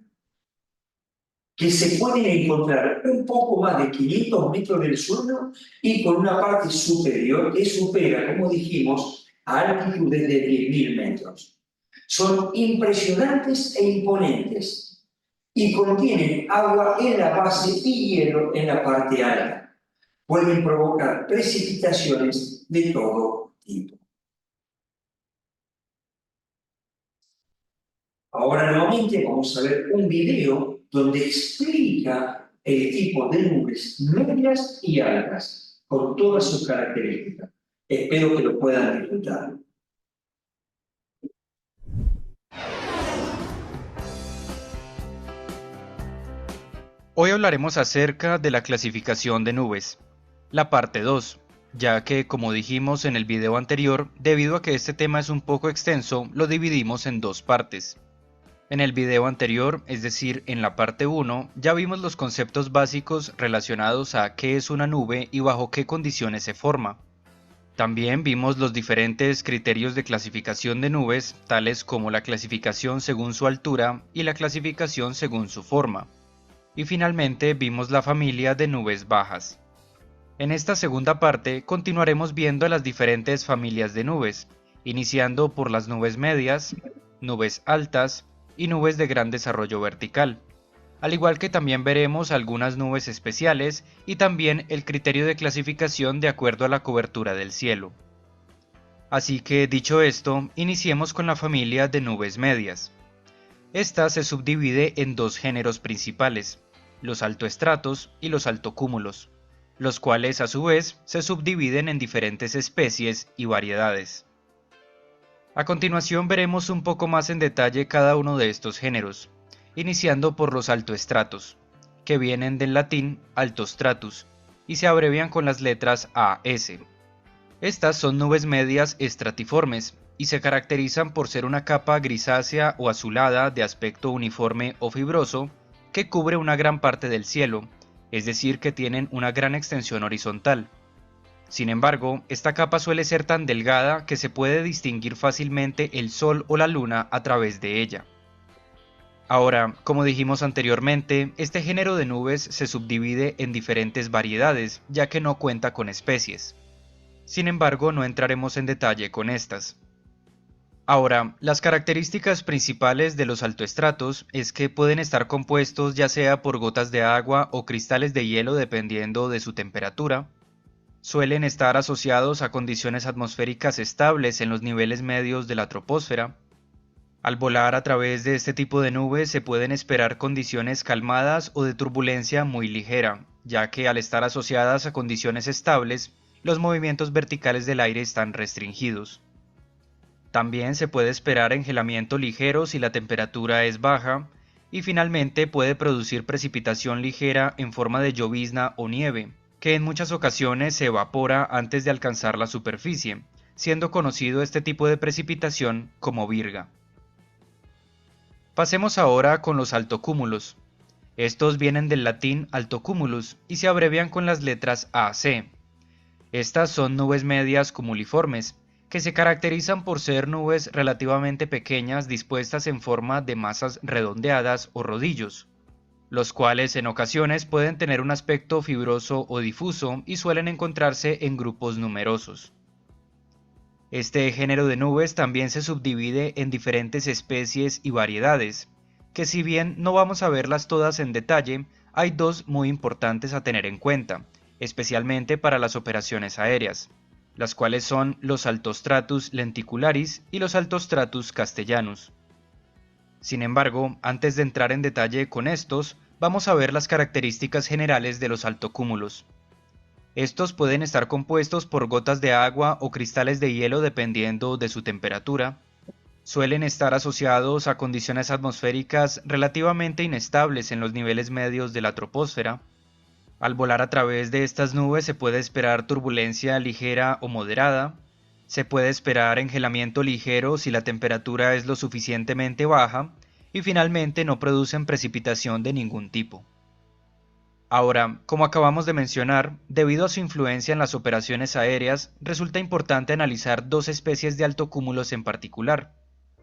que se pueden encontrar un poco más de 500 metros del suelo y con una parte superior que supera, como dijimos, a altitudes de 10.000 metros. Son impresionantes e imponentes y contienen agua en la base y hielo en la parte alta. Pueden provocar precipitaciones de todo tipo. Ahora nuevamente vamos a ver un video donde explica el tipo de nubes medias y altas, con todas sus características. Espero que lo puedan disfrutar. Hoy hablaremos acerca de la clasificación de nubes, la parte 2, ya que como dijimos en el video anterior, debido a que este tema es un poco extenso, lo dividimos en dos partes. En el video anterior, es decir, en la parte 1, ya vimos los conceptos básicos relacionados a qué es una nube y bajo qué condiciones se forma. También vimos los diferentes criterios de clasificación de nubes, tales como la clasificación según su altura y la clasificación según su forma. Y finalmente vimos la familia de nubes bajas. En esta segunda parte continuaremos viendo las diferentes familias de nubes, iniciando por las nubes medias, nubes altas y nubes de gran desarrollo vertical, al igual que también veremos algunas nubes especiales y también el criterio de clasificación de acuerdo a la cobertura del cielo. Así que dicho esto, iniciemos con la familia de nubes medias. Esta se subdivide en dos géneros principales, los altoestratos y los altocúmulos, los cuales a su vez se subdividen en diferentes especies y variedades. A continuación veremos un poco más en detalle cada uno de estos géneros, iniciando por los altoestratos, que vienen del latín altostratus y se abrevian con las letras AS. Estas son nubes medias estratiformes y se caracterizan por ser una capa grisácea o azulada de aspecto uniforme o fibroso que cubre una gran parte del cielo, es decir, que tienen una gran extensión horizontal. Sin embargo, esta capa suele ser tan delgada que se puede distinguir fácilmente el Sol o la Luna a través de ella. Ahora, como dijimos anteriormente, este género de nubes se subdivide en diferentes variedades, ya que no cuenta con especies. Sin embargo, no entraremos en detalle con estas. Ahora, las características principales de los altoestratos es que pueden estar compuestos ya sea por gotas de agua o cristales de hielo dependiendo de su temperatura. Suelen estar asociados a condiciones atmosféricas estables en los niveles medios de la troposfera. Al volar a través de este tipo de nubes se pueden esperar condiciones calmadas o de turbulencia muy ligera, ya que al estar asociadas a condiciones estables, los movimientos verticales del aire están restringidos. También se puede esperar engelamiento ligero si la temperatura es baja, y finalmente puede producir precipitación ligera en forma de llovizna o nieve, que en muchas ocasiones se evapora antes de alcanzar la superficie, siendo conocido este tipo de precipitación como virga. Pasemos ahora con los altocúmulos. Estos vienen del latín altocumulus y se abrevian con las letras AC. Estas son nubes medias cumuliformes, que se caracterizan por ser nubes relativamente pequeñas dispuestas en forma de masas redondeadas o rodillos, los cuales en ocasiones pueden tener un aspecto fibroso o difuso y suelen encontrarse en grupos numerosos. Este género de nubes también se subdivide en diferentes especies y variedades, que si bien no vamos a verlas todas en detalle, hay dos muy importantes a tener en cuenta, especialmente para las operaciones aéreas, las cuales son los Altostratus lenticularis y los Altostratus castellanus. Sin embargo, antes de entrar en detalle con estos, vamos a ver las características generales de los altocúmulos. Estos pueden estar compuestos por gotas de agua o cristales de hielo dependiendo de su temperatura. Suelen estar asociados a condiciones atmosféricas relativamente inestables en los niveles medios de la troposfera. Al volar a través de estas nubes se puede esperar turbulencia ligera o moderada. Se puede esperar engelamiento ligero si la temperatura es lo suficientemente baja. Y finalmente no producen precipitación de ningún tipo. Ahora, como acabamos de mencionar, debido a su influencia en las operaciones aéreas, resulta importante analizar dos especies de altocúmulos en particular,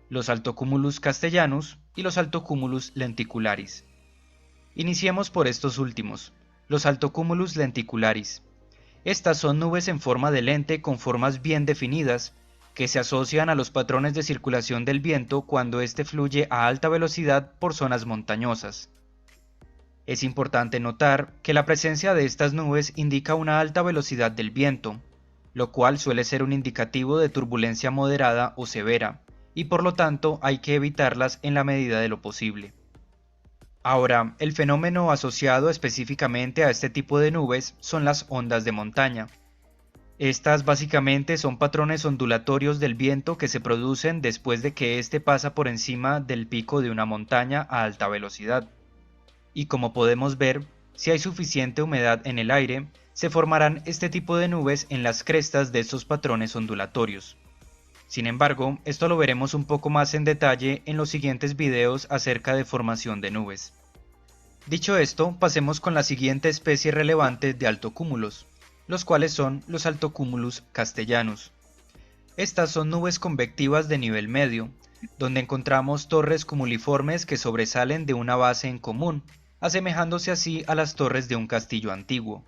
los Altocumulus castellanus y los Altocumulus lenticularis. Iniciemos por estos últimos, los Altocumulus lenticularis. Estas son nubes en forma de lente con formas bien definidas, que se asocian a los patrones de circulación del viento cuando éste fluye a alta velocidad por zonas montañosas. Es importante notar que la presencia de estas nubes indica una alta velocidad del viento, lo cual suele ser un indicativo de turbulencia moderada o severa, y por lo tanto hay que evitarlas en la medida de lo posible. Ahora, el fenómeno asociado específicamente a este tipo de nubes son las ondas de montaña. Estas básicamente son patrones ondulatorios del viento que se producen después de que éste pasa por encima del pico de una montaña a alta velocidad. Y como podemos ver, si hay suficiente humedad en el aire, se formarán este tipo de nubes en las crestas de estos patrones ondulatorios. Sin embargo, esto lo veremos un poco más en detalle en los siguientes videos acerca de formación de nubes. Dicho esto, pasemos con la siguiente especie relevante de altocúmulos, los cuales son los Altocumulus castellanus. Estas son nubes convectivas de nivel medio, donde encontramos torres cumuliformes que sobresalen de una base en común, asemejándose así a las torres de un castillo antiguo.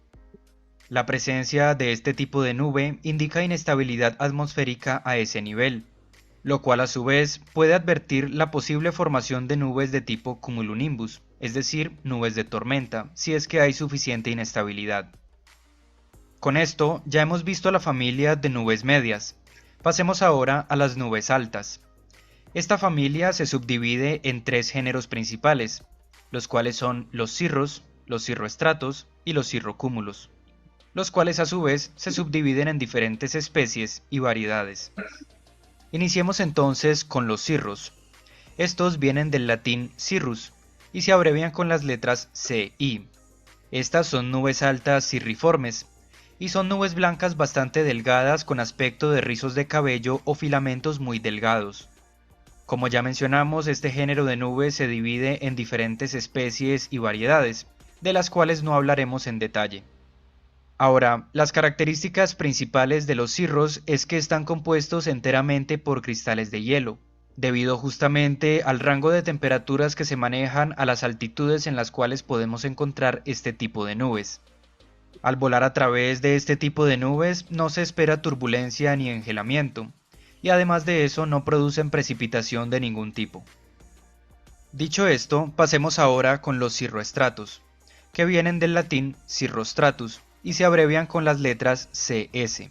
La presencia de este tipo de nube indica inestabilidad atmosférica a ese nivel, lo cual a su vez puede advertir la posible formación de nubes de tipo cumulonimbus, es decir, nubes de tormenta, si es que hay suficiente inestabilidad. Con esto ya hemos visto la familia de nubes medias. Pasemos ahora a las nubes altas. Esta familia se subdivide en tres géneros principales, los cuales son los cirros, los cirroestratos y los cirrocúmulos, los cuales a su vez se subdividen en diferentes especies y variedades. Iniciemos entonces con los cirros. Estos vienen del latín cirrus y se abrevian con las letras CI. Estas son nubes altas cirriformes, y son nubes blancas bastante delgadas con aspecto de rizos de cabello o filamentos muy delgados. Como ya mencionamos, este género de nubes se divide en diferentes especies y variedades, de las cuales no hablaremos en detalle. Ahora, las características principales de los cirros es que están compuestos enteramente por cristales de hielo, debido justamente al rango de temperaturas que se manejan a las altitudes en las cuales podemos encontrar este tipo de nubes. Al volar a través de este tipo de nubes no se espera turbulencia ni engelamiento, y además de eso no producen precipitación de ningún tipo. Dicho esto, pasemos ahora con los cirroestratos, que vienen del latín cirrostratus y se abrevian con las letras CS.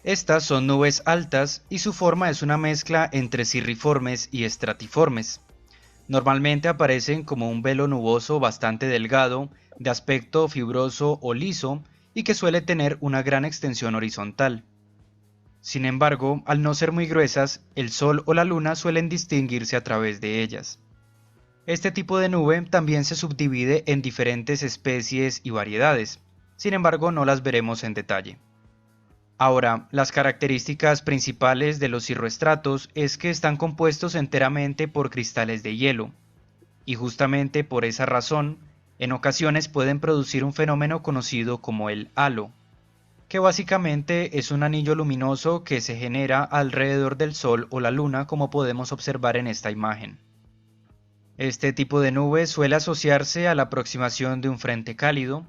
Estas son nubes altas y su forma es una mezcla entre cirriformes y estratiformes. Normalmente aparecen como un velo nuboso bastante delgado, de aspecto fibroso o liso y que suele tener una gran extensión horizontal. Sin embargo, al no ser muy gruesas, el sol o la luna suelen distinguirse a través de ellas. Este tipo de nube también se subdivide en diferentes especies y variedades, sin embargo no las veremos en detalle. Ahora, las características principales de los cirroestratos es que están compuestos enteramente por cristales de hielo, y justamente por esa razón, en ocasiones pueden producir un fenómeno conocido como el halo, que básicamente es un anillo luminoso que se genera alrededor del Sol o la Luna, como podemos observar en esta imagen. Este tipo de nube suele asociarse a la aproximación de un frente cálido.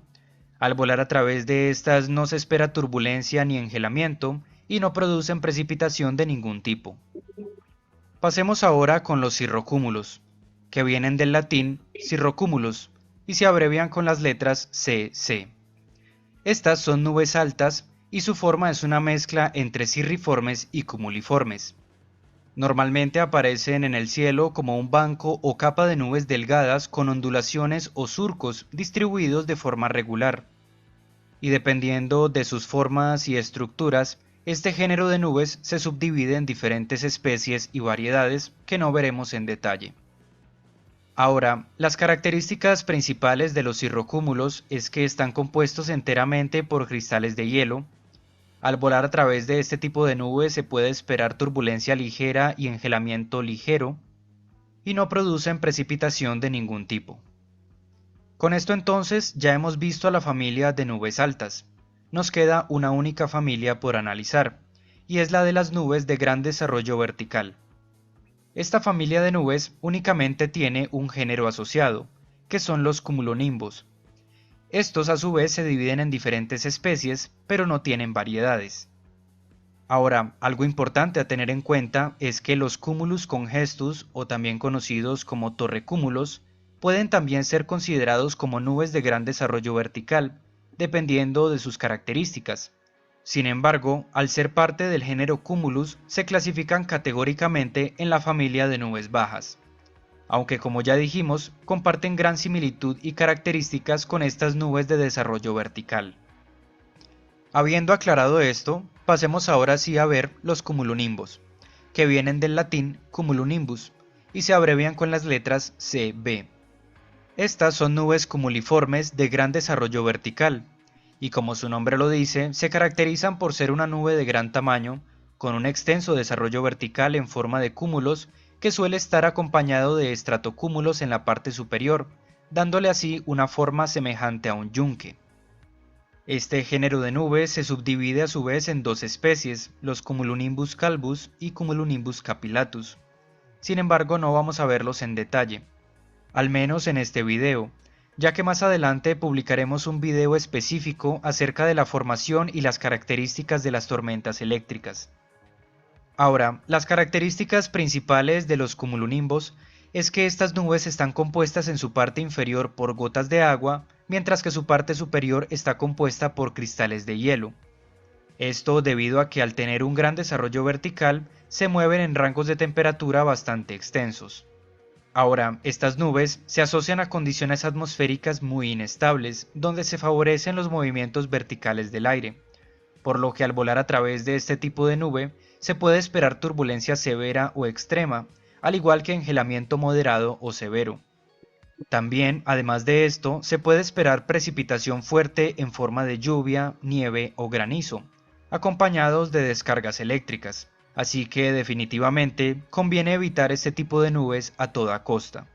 Al volar a través de estas no se espera turbulencia ni engelamiento y no producen precipitación de ningún tipo. Pasemos ahora con los cirrocúmulos, que vienen del latín cirrocumulus y se abrevian con las letras CC. Estas son nubes altas y su forma es una mezcla entre cirriformes y cumuliformes. Normalmente aparecen en el cielo como un banco o capa de nubes delgadas con ondulaciones o surcos distribuidos de forma regular. Y dependiendo de sus formas y estructuras, este género de nubes se subdivide en diferentes especies y variedades que no veremos en detalle. Ahora, las características principales de los cirrocúmulos es que están compuestos enteramente por cristales de hielo. Al volar a través de este tipo de nubes se puede esperar turbulencia ligera y engelamiento ligero, y no producen precipitación de ningún tipo. Con esto entonces ya hemos visto a la familia de nubes altas. Nos queda una única familia por analizar, y es la de las nubes de gran desarrollo vertical. Esta familia de nubes únicamente tiene un género asociado, que son los cumulonimbos. Estos a su vez se dividen en diferentes especies, pero no tienen variedades. Ahora, algo importante a tener en cuenta es que los cumulus congestus, o también conocidos como torrecúmulos, pueden también ser considerados como nubes de gran desarrollo vertical, dependiendo de sus características. Sin embargo, al ser parte del género cumulus, se clasifican categóricamente en la familia de nubes bajas, aunque como ya dijimos, comparten gran similitud y características con estas nubes de desarrollo vertical. Habiendo aclarado esto, pasemos ahora sí a ver los cumulonimbos, que vienen del latín cumulonimbus y se abrevian con las letras CB. Estas son nubes cumuliformes de gran desarrollo vertical, y como su nombre lo dice, se caracterizan por ser una nube de gran tamaño, con un extenso desarrollo vertical en forma de cúmulos que suele estar acompañado de estratocúmulos en la parte superior, dándole así una forma semejante a un yunque. Este género de nubes se subdivide a su vez en dos especies, los Cumulonimbus calvus y Cumulonimbus capillatus. Sin embargo, no vamos a verlos en detalle, al menos en este video, ya que más adelante publicaremos un video específico acerca de la formación y las características de las tormentas eléctricas. Ahora, las características principales de los cumulonimbos es que estas nubes están compuestas en su parte inferior por gotas de agua, mientras que su parte superior está compuesta por cristales de hielo. Esto debido a que al tener un gran desarrollo vertical, se mueven en rangos de temperatura bastante extensos. Ahora, estas nubes se asocian a condiciones atmosféricas muy inestables, donde se favorecen los movimientos verticales del aire, por lo que al volar a través de este tipo de nube, se puede esperar turbulencia severa o extrema, al igual que engelamiento moderado o severo. También, además de esto, se puede esperar precipitación fuerte en forma de lluvia, nieve o granizo, acompañados de descargas eléctricas. Así que definitivamente conviene evitar este tipo de nubes a toda costa.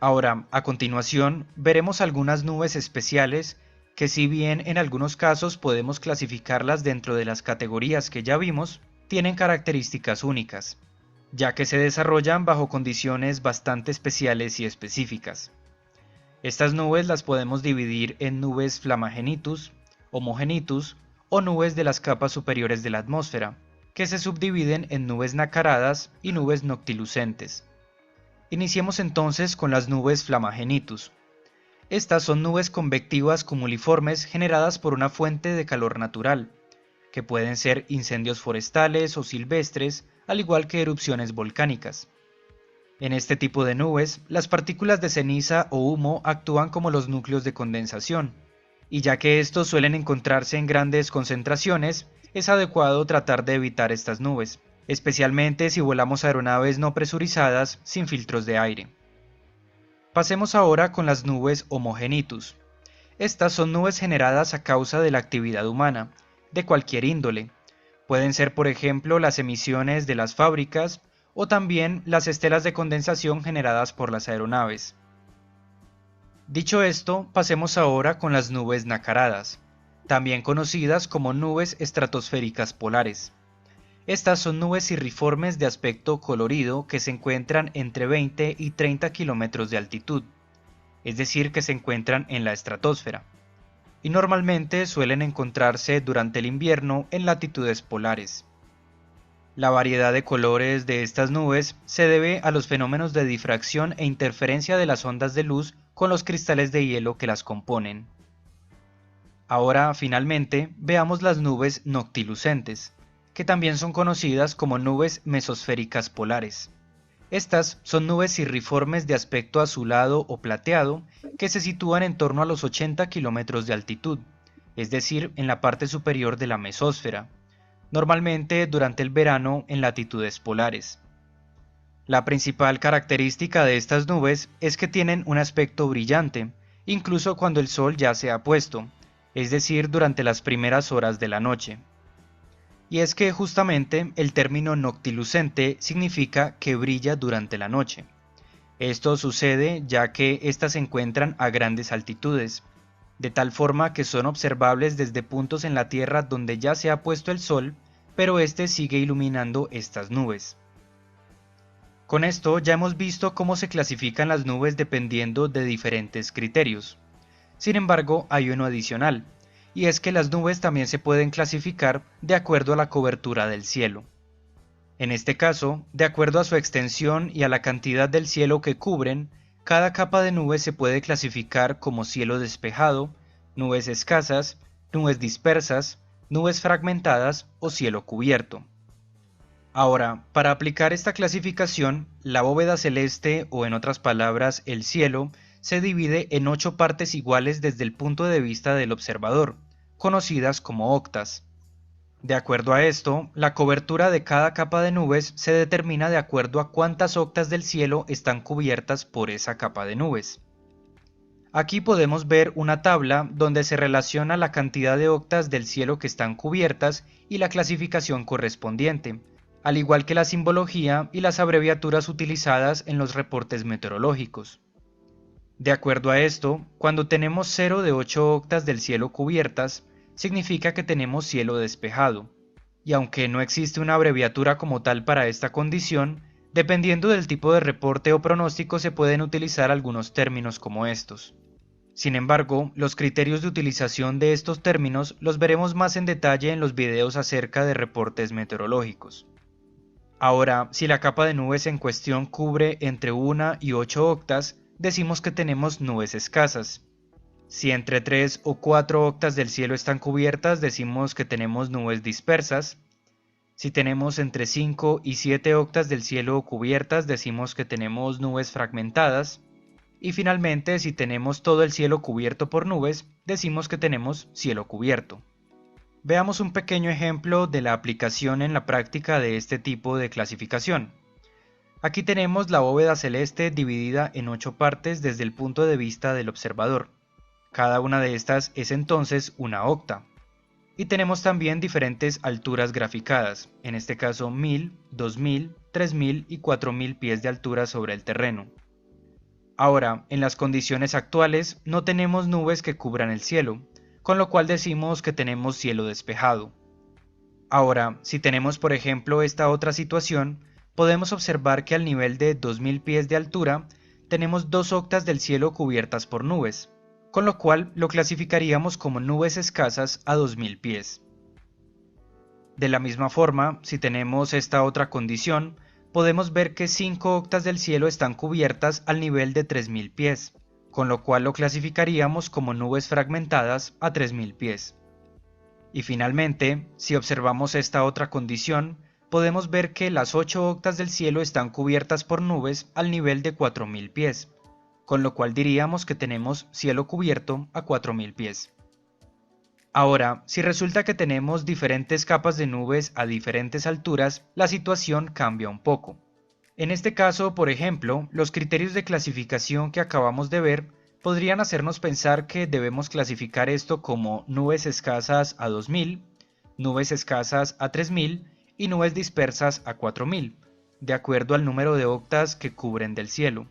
Ahora, a continuación, veremos algunas nubes especiales que si bien en algunos casos podemos clasificarlas dentro de las categorías que ya vimos, tienen características únicas, ya que se desarrollan bajo condiciones bastante especiales y específicas. Estas nubes las podemos dividir en nubes flamagenitus, homogenitus o nubes de las capas superiores de la atmósfera, que se subdividen en nubes nacaradas y nubes noctilucentes. Iniciemos entonces con las nubes flamagenitus. Estas son nubes convectivas cumuliformes generadas por una fuente de calor natural, que pueden ser incendios forestales o silvestres, al igual que erupciones volcánicas. En este tipo de nubes, las partículas de ceniza o humo actúan como los núcleos de condensación, y ya que estos suelen encontrarse en grandes concentraciones, es adecuado tratar de evitar estas nubes, especialmente si volamos aeronaves no presurizadas sin filtros de aire. Pasemos ahora con las nubes homogenitus. Estas son nubes generadas a causa de la actividad humana, de cualquier índole. Pueden ser, por ejemplo, las emisiones de las fábricas o también las estelas de condensación generadas por las aeronaves. Dicho esto, pasemos ahora con las nubes nacaradas, también conocidas como nubes estratosféricas polares. Estas son nubes irriformes de aspecto colorido que se encuentran entre 20 y 30 kilómetros de altitud, es decir, que se encuentran en la estratosfera, y normalmente suelen encontrarse durante el invierno en latitudes polares. La variedad de colores de estas nubes se debe a los fenómenos de difracción e interferencia de las ondas de luz con los cristales de hielo que las componen. Ahora, finalmente, veamos las nubes noctilucentes, que también son conocidas como nubes mesosféricas polares. Estas son nubes irriformes de aspecto azulado o plateado que se sitúan en torno a los 80 kilómetros de altitud, es decir, en la parte superior de la mesósfera, normalmente durante el verano en latitudes polares. La principal característica de estas nubes es que tienen un aspecto brillante, incluso cuando el sol ya se ha puesto, es decir, durante las primeras horas de la noche. Y es que justamente el término noctilucente significa que brilla durante la noche. Esto sucede ya que éstas se encuentran a grandes altitudes, de tal forma que son observables desde puntos en la Tierra donde ya se ha puesto el sol, pero este sigue iluminando estas nubes. Con esto ya hemos visto cómo se clasifican las nubes dependiendo de diferentes criterios. Sin embargo, hay uno adicional, y es que las nubes también se pueden clasificar de acuerdo a la cobertura del cielo. En este caso, de acuerdo a su extensión y a la cantidad del cielo que cubren, cada capa de nubes se puede clasificar como cielo despejado, nubes escasas, nubes dispersas, nubes fragmentadas o cielo cubierto. Ahora, para aplicar esta clasificación, la bóveda celeste, o en otras palabras, el cielo, se divide en 8 partes iguales desde el punto de vista del observador, conocidas como octas. De acuerdo a esto, la cobertura de cada capa de nubes se determina de acuerdo a cuántas octas del cielo están cubiertas por esa capa de nubes. Aquí podemos ver una tabla donde se relaciona la cantidad de octas del cielo que están cubiertas y la clasificación correspondiente, al igual que la simbología y las abreviaturas utilizadas en los reportes meteorológicos. De acuerdo a esto, cuando tenemos 0 de 8 octas del cielo cubiertas, significa que tenemos cielo despejado, y aunque no existe una abreviatura como tal para esta condición, dependiendo del tipo de reporte o pronóstico se pueden utilizar algunos términos como estos. Sin embargo, los criterios de utilización de estos términos los veremos más en detalle en los videos acerca de reportes meteorológicos. Ahora, si la capa de nubes en cuestión cubre entre 1 y 8 octas, decimos que tenemos nubes escasas. Si entre 3 o 4 octas del cielo están cubiertas, decimos que tenemos nubes dispersas. Si tenemos entre 5 y 7 octas del cielo cubiertas, decimos que tenemos nubes fragmentadas. Y finalmente, si tenemos todo el cielo cubierto por nubes, decimos que tenemos cielo cubierto. Veamos un pequeño ejemplo de la aplicación en la práctica de este tipo de clasificación. Aquí tenemos la bóveda celeste dividida en 8 partes desde el punto de vista del observador. Cada una de estas es entonces una octa. Y tenemos también diferentes alturas graficadas, en este caso 1000, 2000, 3000 y 4000 pies de altura sobre el terreno. Ahora, en las condiciones actuales no tenemos nubes que cubran el cielo, con lo cual decimos que tenemos cielo despejado. Ahora, si tenemos por ejemplo esta otra situación, podemos observar que al nivel de 2000 pies de altura tenemos 2 octas del cielo cubiertas por nubes, con lo cual lo clasificaríamos como nubes escasas a 2000 pies. De la misma forma, si tenemos esta otra condición, podemos ver que 5 octas del cielo están cubiertas al nivel de 3000 pies, con lo cual lo clasificaríamos como nubes fragmentadas a 3000 pies. Y finalmente, si observamos esta otra condición, podemos ver que las 8 octas del cielo están cubiertas por nubes al nivel de 4000 pies, con lo cual diríamos que tenemos cielo cubierto a 4000 pies. Ahora, si resulta que tenemos diferentes capas de nubes a diferentes alturas, la situación cambia un poco. En este caso, por ejemplo, los criterios de clasificación que acabamos de ver podrían hacernos pensar que debemos clasificar esto como nubes escasas a 2000, nubes escasas a 3000 y nubes dispersas a 4000, de acuerdo al número de octas que cubren del cielo.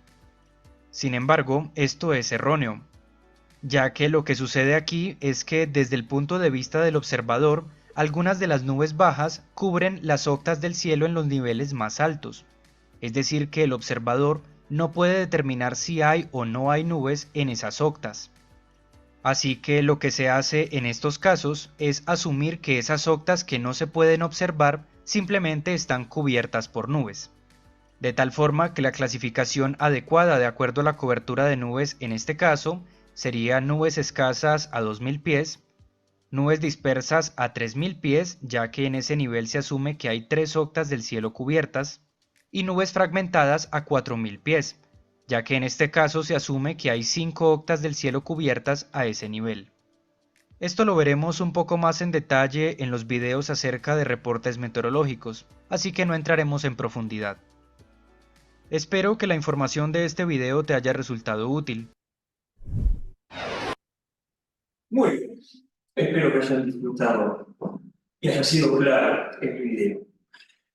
Sin embargo, esto es erróneo, ya que lo que sucede aquí es que desde el punto de vista del observador, algunas de las nubes bajas cubren las octas del cielo en los niveles más altos. Es decir, que el observador no puede determinar si hay o no hay nubes en esas octas. Así que lo que se hace en estos casos es asumir que esas octas que no se pueden observar simplemente están cubiertas por nubes. De tal forma que la clasificación adecuada de acuerdo a la cobertura de nubes en este caso sería nubes escasas a 2000 pies, nubes dispersas a 3000 pies, ya que en ese nivel se asume que hay 3 octas del cielo cubiertas, y nubes fragmentadas a 4000 pies, ya que en este caso se asume que hay 5 octas del cielo cubiertas a ese nivel. Esto lo veremos un poco más en detalle en los videos acerca de reportes meteorológicos, así que no entraremos en profundidad. Espero que la información de este video te haya resultado útil. Muy bien. Espero que hayan disfrutado y haya sido claro el video.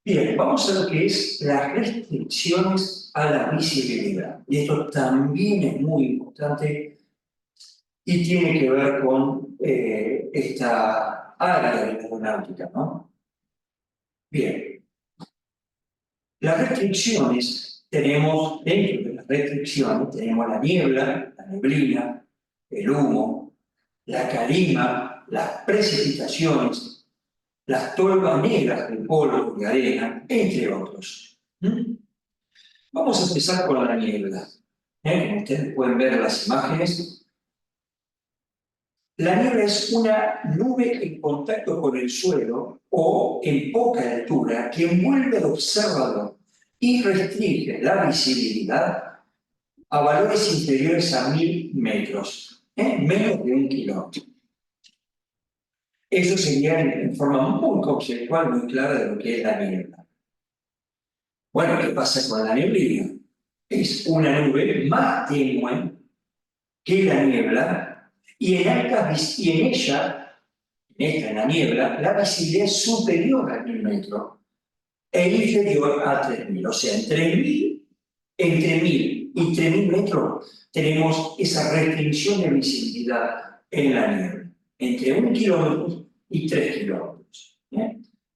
Bien, vamos a lo que es las restricciones a la visibilidad. Y esto también es muy importante y tiene que ver con esta área de la aeronáutica, ¿no? Bien, las restricciones, tenemos, dentro de las restricciones, tenemos la niebla, la neblina, el humo, la calima, las precipitaciones, las tolvas negras de polvo y arena, entre otros. Vamos a empezar con la niebla. Como ustedes pueden ver en las imágenes, la niebla es una nube en contacto con el suelo o en poca altura que envuelve al observador y restringe la visibilidad a valores inferiores a 1000 metros, menos de 1 kilómetro. Eso sería en forma muy conceptual, muy clara de lo que es la niebla. Bueno, ¿qué pasa con la neblina? Es una nube más tenue que la niebla y en ella, en la niebla, la visibilidad es superior a 1000 metros e inferior a 3000. O sea, entre 1000 y 3000 metros tenemos esa restricción de visibilidad en la niebla, entre 1 kilómetro y 3 kilómetros,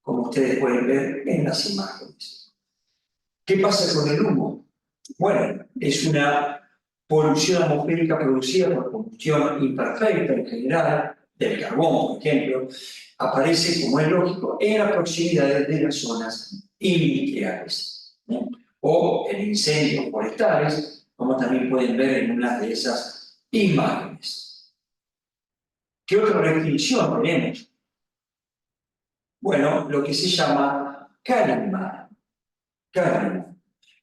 como ustedes pueden ver en las imágenes. ¿Qué pasa con el humo? Bueno, es una polución atmosférica producida por combustión imperfecta en general, del carbón, por ejemplo, aparece, como es lógico, en las proximidades de las zonas industriales, o en incendios forestales, como también pueden ver en una de esas imágenes. ¿Qué otra restricción tenemos? Bueno, lo que se llama calima. Calima.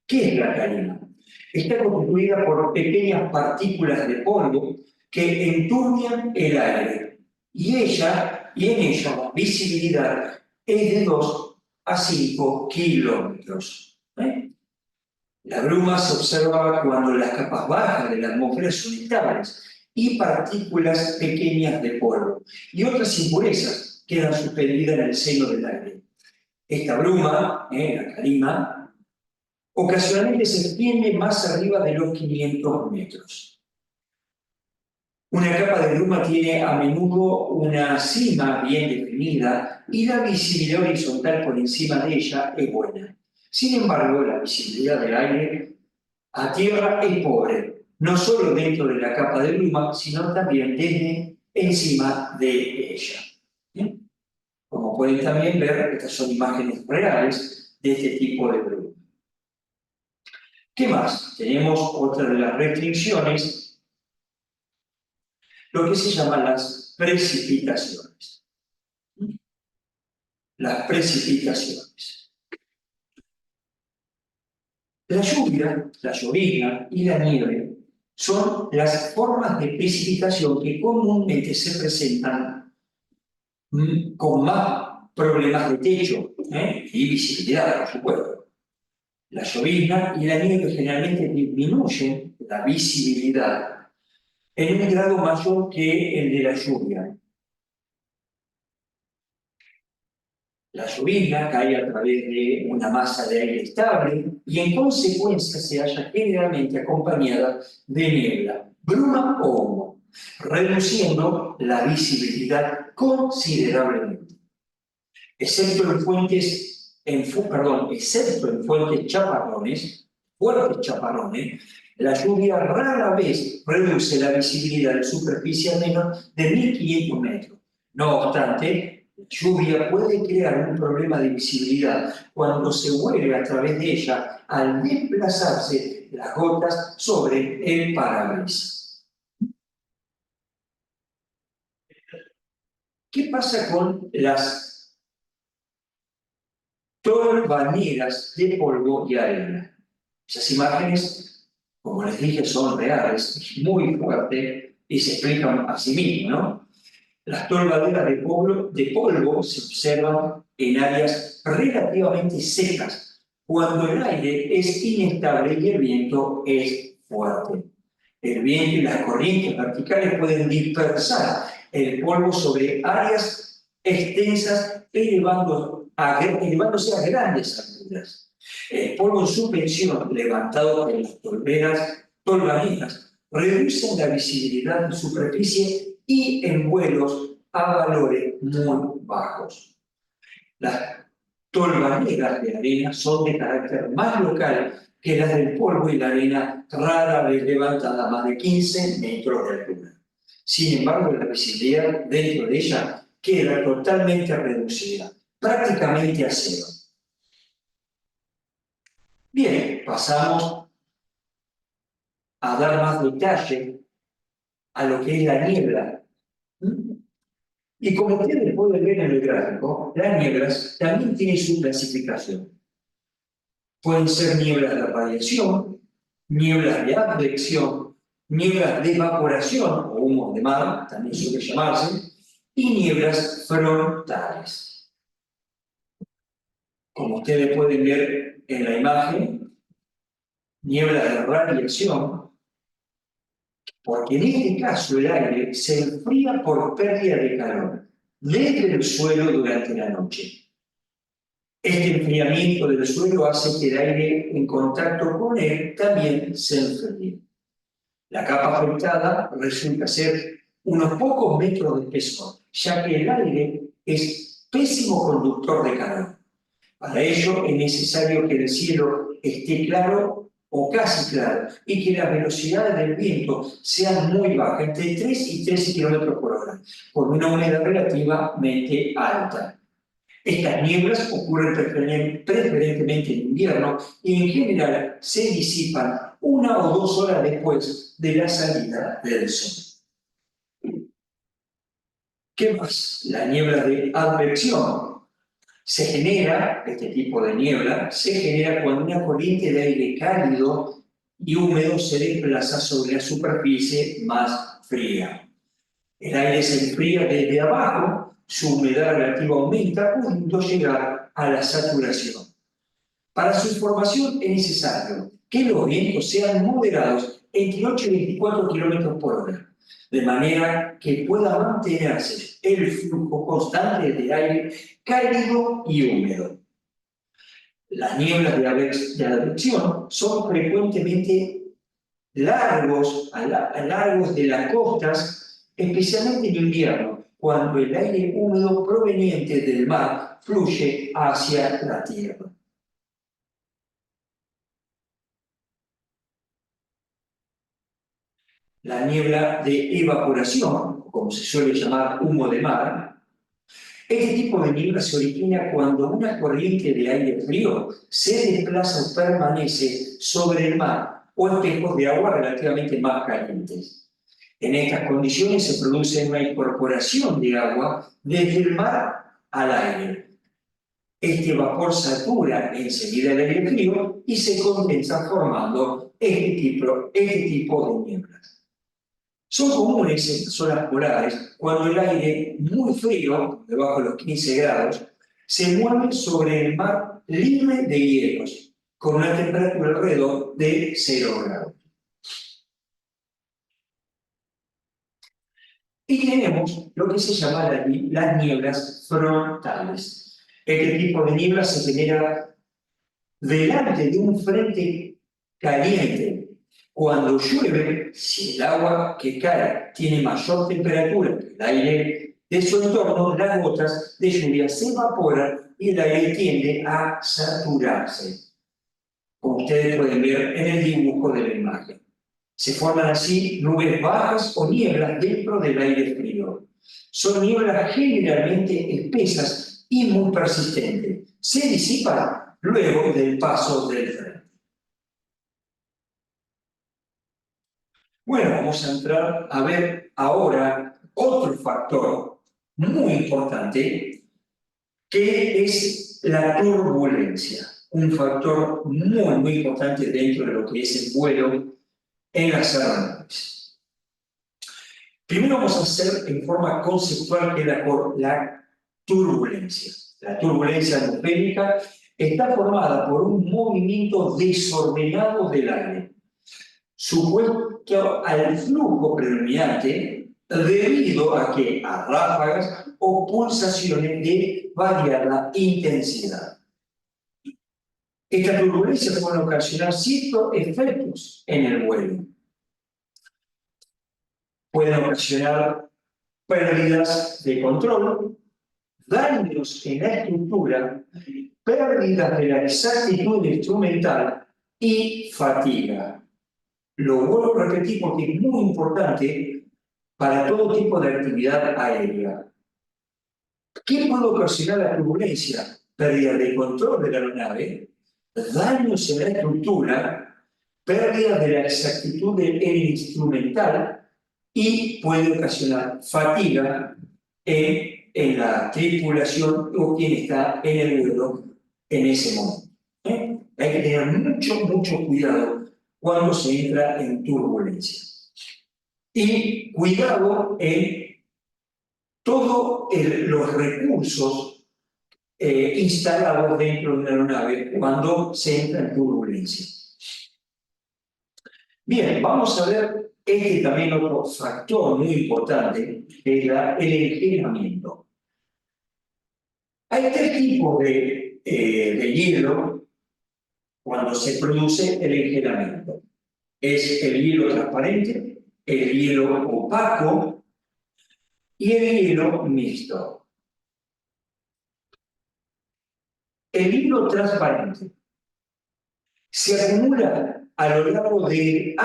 ¿Qué es la calima? Está constituida por pequeñas partículas de polvo que enturbian el aire y en ella la visibilidad es de 2 a 5 kilómetros. La bruma se observa cuando las capas bajas de la atmósfera son estables y partículas pequeñas de polvo y otras impurezas quedan suspendidas en el seno del aire. Esta bruma, la calima, ocasionalmente se extiende más arriba de los 500 metros. Una capa de bruma tiene a menudo una cima bien definida y la visibilidad horizontal por encima de ella es buena. Sin embargo, la visibilidad del aire a tierra es pobre, no solo dentro de la capa de bruma, sino también desde encima de ella. ¿Bien? Como pueden también ver, estas son imágenes reales de este tipo de bruma. ¿Qué más? Tenemos otra de las restricciones, lo que se llaman las precipitaciones. Las precipitaciones. La lluvia, la llovizna y la nieve son las formas de precipitación que comúnmente se presentan con más problemas de techo y visibilidad, por supuesto. La llovizna y la nieve generalmente disminuyen la visibilidad en un grado mayor que el de la lluvia. La lluvia cae a través de una masa de aire estable y en consecuencia se halla generalmente acompañada de niebla, bruma o humo, reduciendo la visibilidad considerablemente. Excepto en fuertes chaparrones, la lluvia rara vez reduce la visibilidad de superficie a menos de 1500 metros. No obstante, la lluvia puede crear un problema de visibilidad cuando se vuelve a través de ella al desplazarse las gotas sobre el parabrisas. ¿Qué pasa con las tolvaneras de polvo y arena? Esas imágenes, como les dije, son reales, es muy fuerte y se explican a sí mismas, ¿no? Las tolvaneras de polvo se observan en áreas relativamente secas, cuando el aire es inestable y el viento es fuerte. El viento y las corrientes verticales pueden dispersar el polvo sobre áreas extensas, elevándose a grandes alturas. El polvo en suspensión levantado por las tolvaneras reduce la visibilidad en superficie y en vuelos a valores muy bajos. Las tolvaneras de arena son de carácter más local que las del polvo y la arena rara vez levantada a más de 15 metros de altura. Sin embargo, la visibilidad dentro de ella queda totalmente reducida, prácticamente a cero. Bien, pasamos a dar más detalle a lo que es la niebla. Y como ustedes pueden ver en el gráfico, las nieblas también tienen su clasificación. Pueden ser nieblas de radiación, nieblas de advección, nieblas de evaporación o humo de mar, también suele llamarse, y nieblas frontales. Como ustedes pueden ver en la imagen, nieblas de radiación, porque en este caso el aire se enfría por pérdida de calor desde el suelo durante la noche. Este enfriamiento del suelo hace que el aire en contacto con él también se enfríe. La capa afectada resulta ser unos pocos metros de espesor, ya que el aire es pésimo conductor de calor. Para ello es necesario que el cielo esté claro o casi claro y que las velocidades del viento sean muy bajas, entre 3 y 13 km por hora, con una humedad relativamente alta. Estas nieblas ocurren preferentemente en invierno y en general se disipan 1 o 2 horas después de la salida del sol. ¿Qué más? La niebla de advección. Este tipo de niebla se genera cuando una corriente de aire cálido y húmedo se desplaza sobre la superficie más fría. El aire se enfría desde abajo, su humedad relativa aumenta, pudiendo llegar a la saturación. Para su formación es necesario que los vientos sean moderados entre 8 y 24 km por hora, de manera que pueda mantenerse el flujo constante de aire cálido y húmedo. Las nieblas de advección son frecuentemente largos de las costas, especialmente en invierno, cuando el aire húmedo proveniente del mar fluye hacia la tierra. La niebla de evaporación, como se suele llamar humo de mar, este tipo de niebla se origina cuando una corriente de aire frío se desplaza o permanece sobre el mar o espejos de agua relativamente más calientes. En estas condiciones se produce una incorporación de agua desde el mar al aire. Este vapor satura enseguida el aire frío y se condensa formando este tipo de nieblas. Son comunes estas zonas polares cuando el aire muy frío, debajo de los 15 grados, se mueve sobre el mar libre de hielos, con una temperatura alrededor de 0 grados. Y tenemos lo que se llama las nieblas frontales. Este tipo de niebla se genera delante de un frente caliente. Cuando llueve, si el agua que cae tiene mayor temperatura que el aire de su entorno, las gotas de lluvia se evaporan y el aire tiende a saturarse, como ustedes pueden ver en el dibujo de la imagen. Se forman así nubes bajas o nieblas dentro del aire frío. Son nieblas generalmente espesas y muy persistentes. Se disipan luego del paso del frente. Bueno, vamos a entrar a ver ahora otro factor muy importante, que es la turbulencia. Un factor muy importante dentro de lo que es el vuelo en las aeronaves. Primero vamos a hacer en forma conceptual que es la turbulencia. La turbulencia atmosférica está formada por un movimiento desordenado del aire, supuesto al flujo predominante debido a ráfagas o pulsaciones de variada intensidad. Esta turbulencia puede ocasionar ciertos efectos en el vuelo. Pueden ocasionar pérdidas de control, daños en la estructura, pérdidas de la exactitud instrumental y fatiga. Lo vuelvo a repetir porque es muy importante para todo tipo de actividad aérea. ¿Qué puede ocasionar la turbulencia? Pérdida de control de la aeronave, daños en la estructura, pérdida de la exactitud del instrumental y puede ocasionar fatiga en la tripulación o quien está en el vuelo en ese momento. Hay que tener mucho cuidado cuando se entra en turbulencia. Y cuidado en todos los recursos instalados dentro de una aeronave cuando se entra en turbulencia. Bien, vamos a ver también otro factor muy importante, que es el enfriamiento. Hay tres tipos de hielo cuando se produce el enfriamiento. Es el hielo transparente, el hielo opaco y el hielo mixto. El hielo transparente se acumula a lo largo del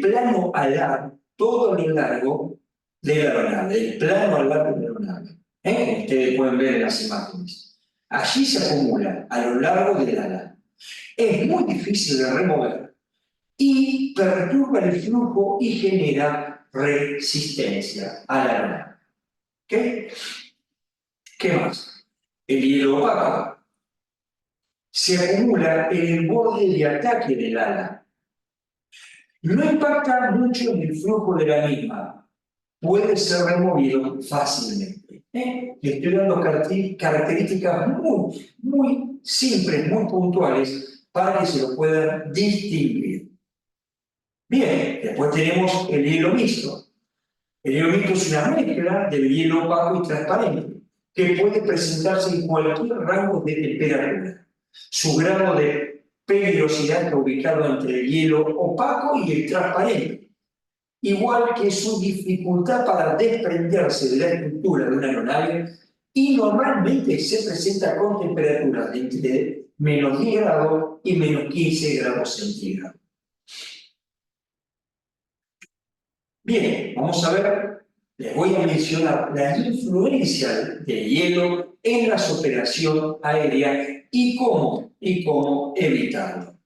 plano alar, todo a lo largo de la aeronave, del plano alar de la aeronave. Ustedes pueden ver en las imágenes. Allí se acumula a lo largo del ala. Es muy difícil de remover y perturba el flujo y genera resistencia a la aeronave. ¿Okay? ¿Qué más? El hielo opaco se acumula en el borde de ataque del ala. No impacta mucho en el flujo de la misma. Puede ser removido fácilmente. Estoy dando características muy simples, muy puntuales, para que se lo puedan distinguir. Bien, después tenemos el hielo mixto. El hielo mixto es una mezcla del hielo opaco y transparente, que puede presentarse en cualquier rango de temperatura. Su grado de peligrosidad está ubicado entre el hielo opaco y el transparente, igual que su dificultad para desprenderse de la estructura de una aeronave, y normalmente se presenta con temperaturas de entre menos 10 grados y menos 15 grados centígrados. Bien, vamos a ver, les voy a mencionar la influencia del hielo en la operación aérea y cómo evitarlo.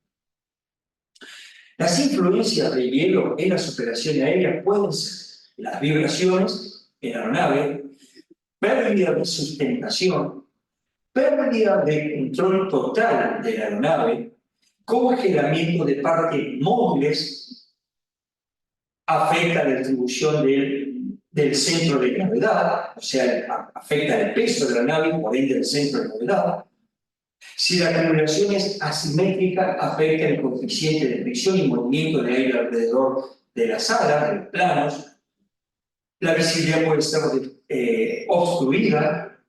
Las influencias del hielo en las operaciones aéreas pueden ser las vibraciones en la aeronave, pérdida de sustentación, pérdida de control total de la aeronave, congelamiento de partes móviles, afecta la distribución del centro de gravedad, o sea, afecta el peso de la nave, por ende el centro de gravedad. Si la acumulación es asimétrica, afecta el coeficiente de fricción y movimiento de aire alrededor de las alas, de los planos. La visibilidad puede ser obstruida,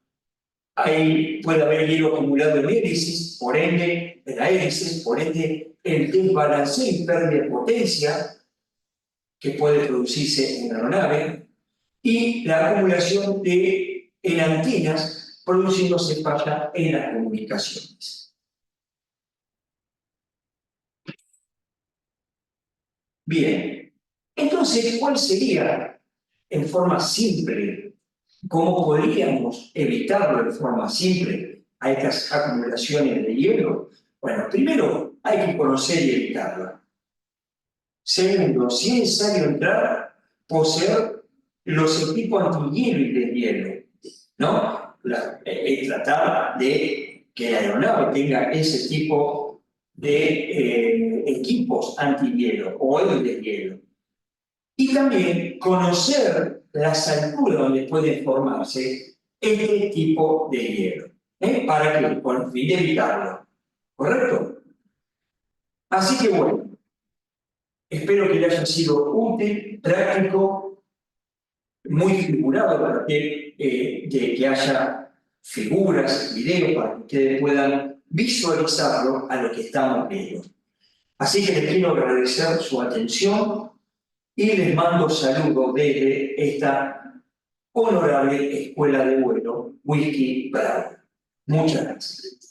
puede haber hielo acumulado en hélices, por ende, en la hélice, por ende, el desbalanceo y pérdida de potencia que puede producirse en la aeronave, y la acumulación en antenas, produciéndose falla en las comunicaciones. Bien, entonces, ¿cuál sería, en forma simple, cómo podríamos evitarlo de forma simple a estas acumulaciones de hielo? Bueno, primero hay que conocer y evitarla. Segundo, si es necesario entrar, poseer los equipos antihielo y deshielo, ¿no? Tratar de que la aeronave tenga ese tipo de equipos antihielo o el deshielo. Y también conocer las alturas donde pueden formarse este tipo de hielo, para que, con el fin de evitarlo. ¿Correcto? Así que bueno, espero que le haya sido útil, práctico, muy figurado para que haya figuras, videos, para que ustedes puedan visualizarlo a lo que estamos viendo. Así que les quiero agradecer su atención y les mando saludos desde esta honorable escuela de vuelo Whiskey Bravo. Muchas gracias.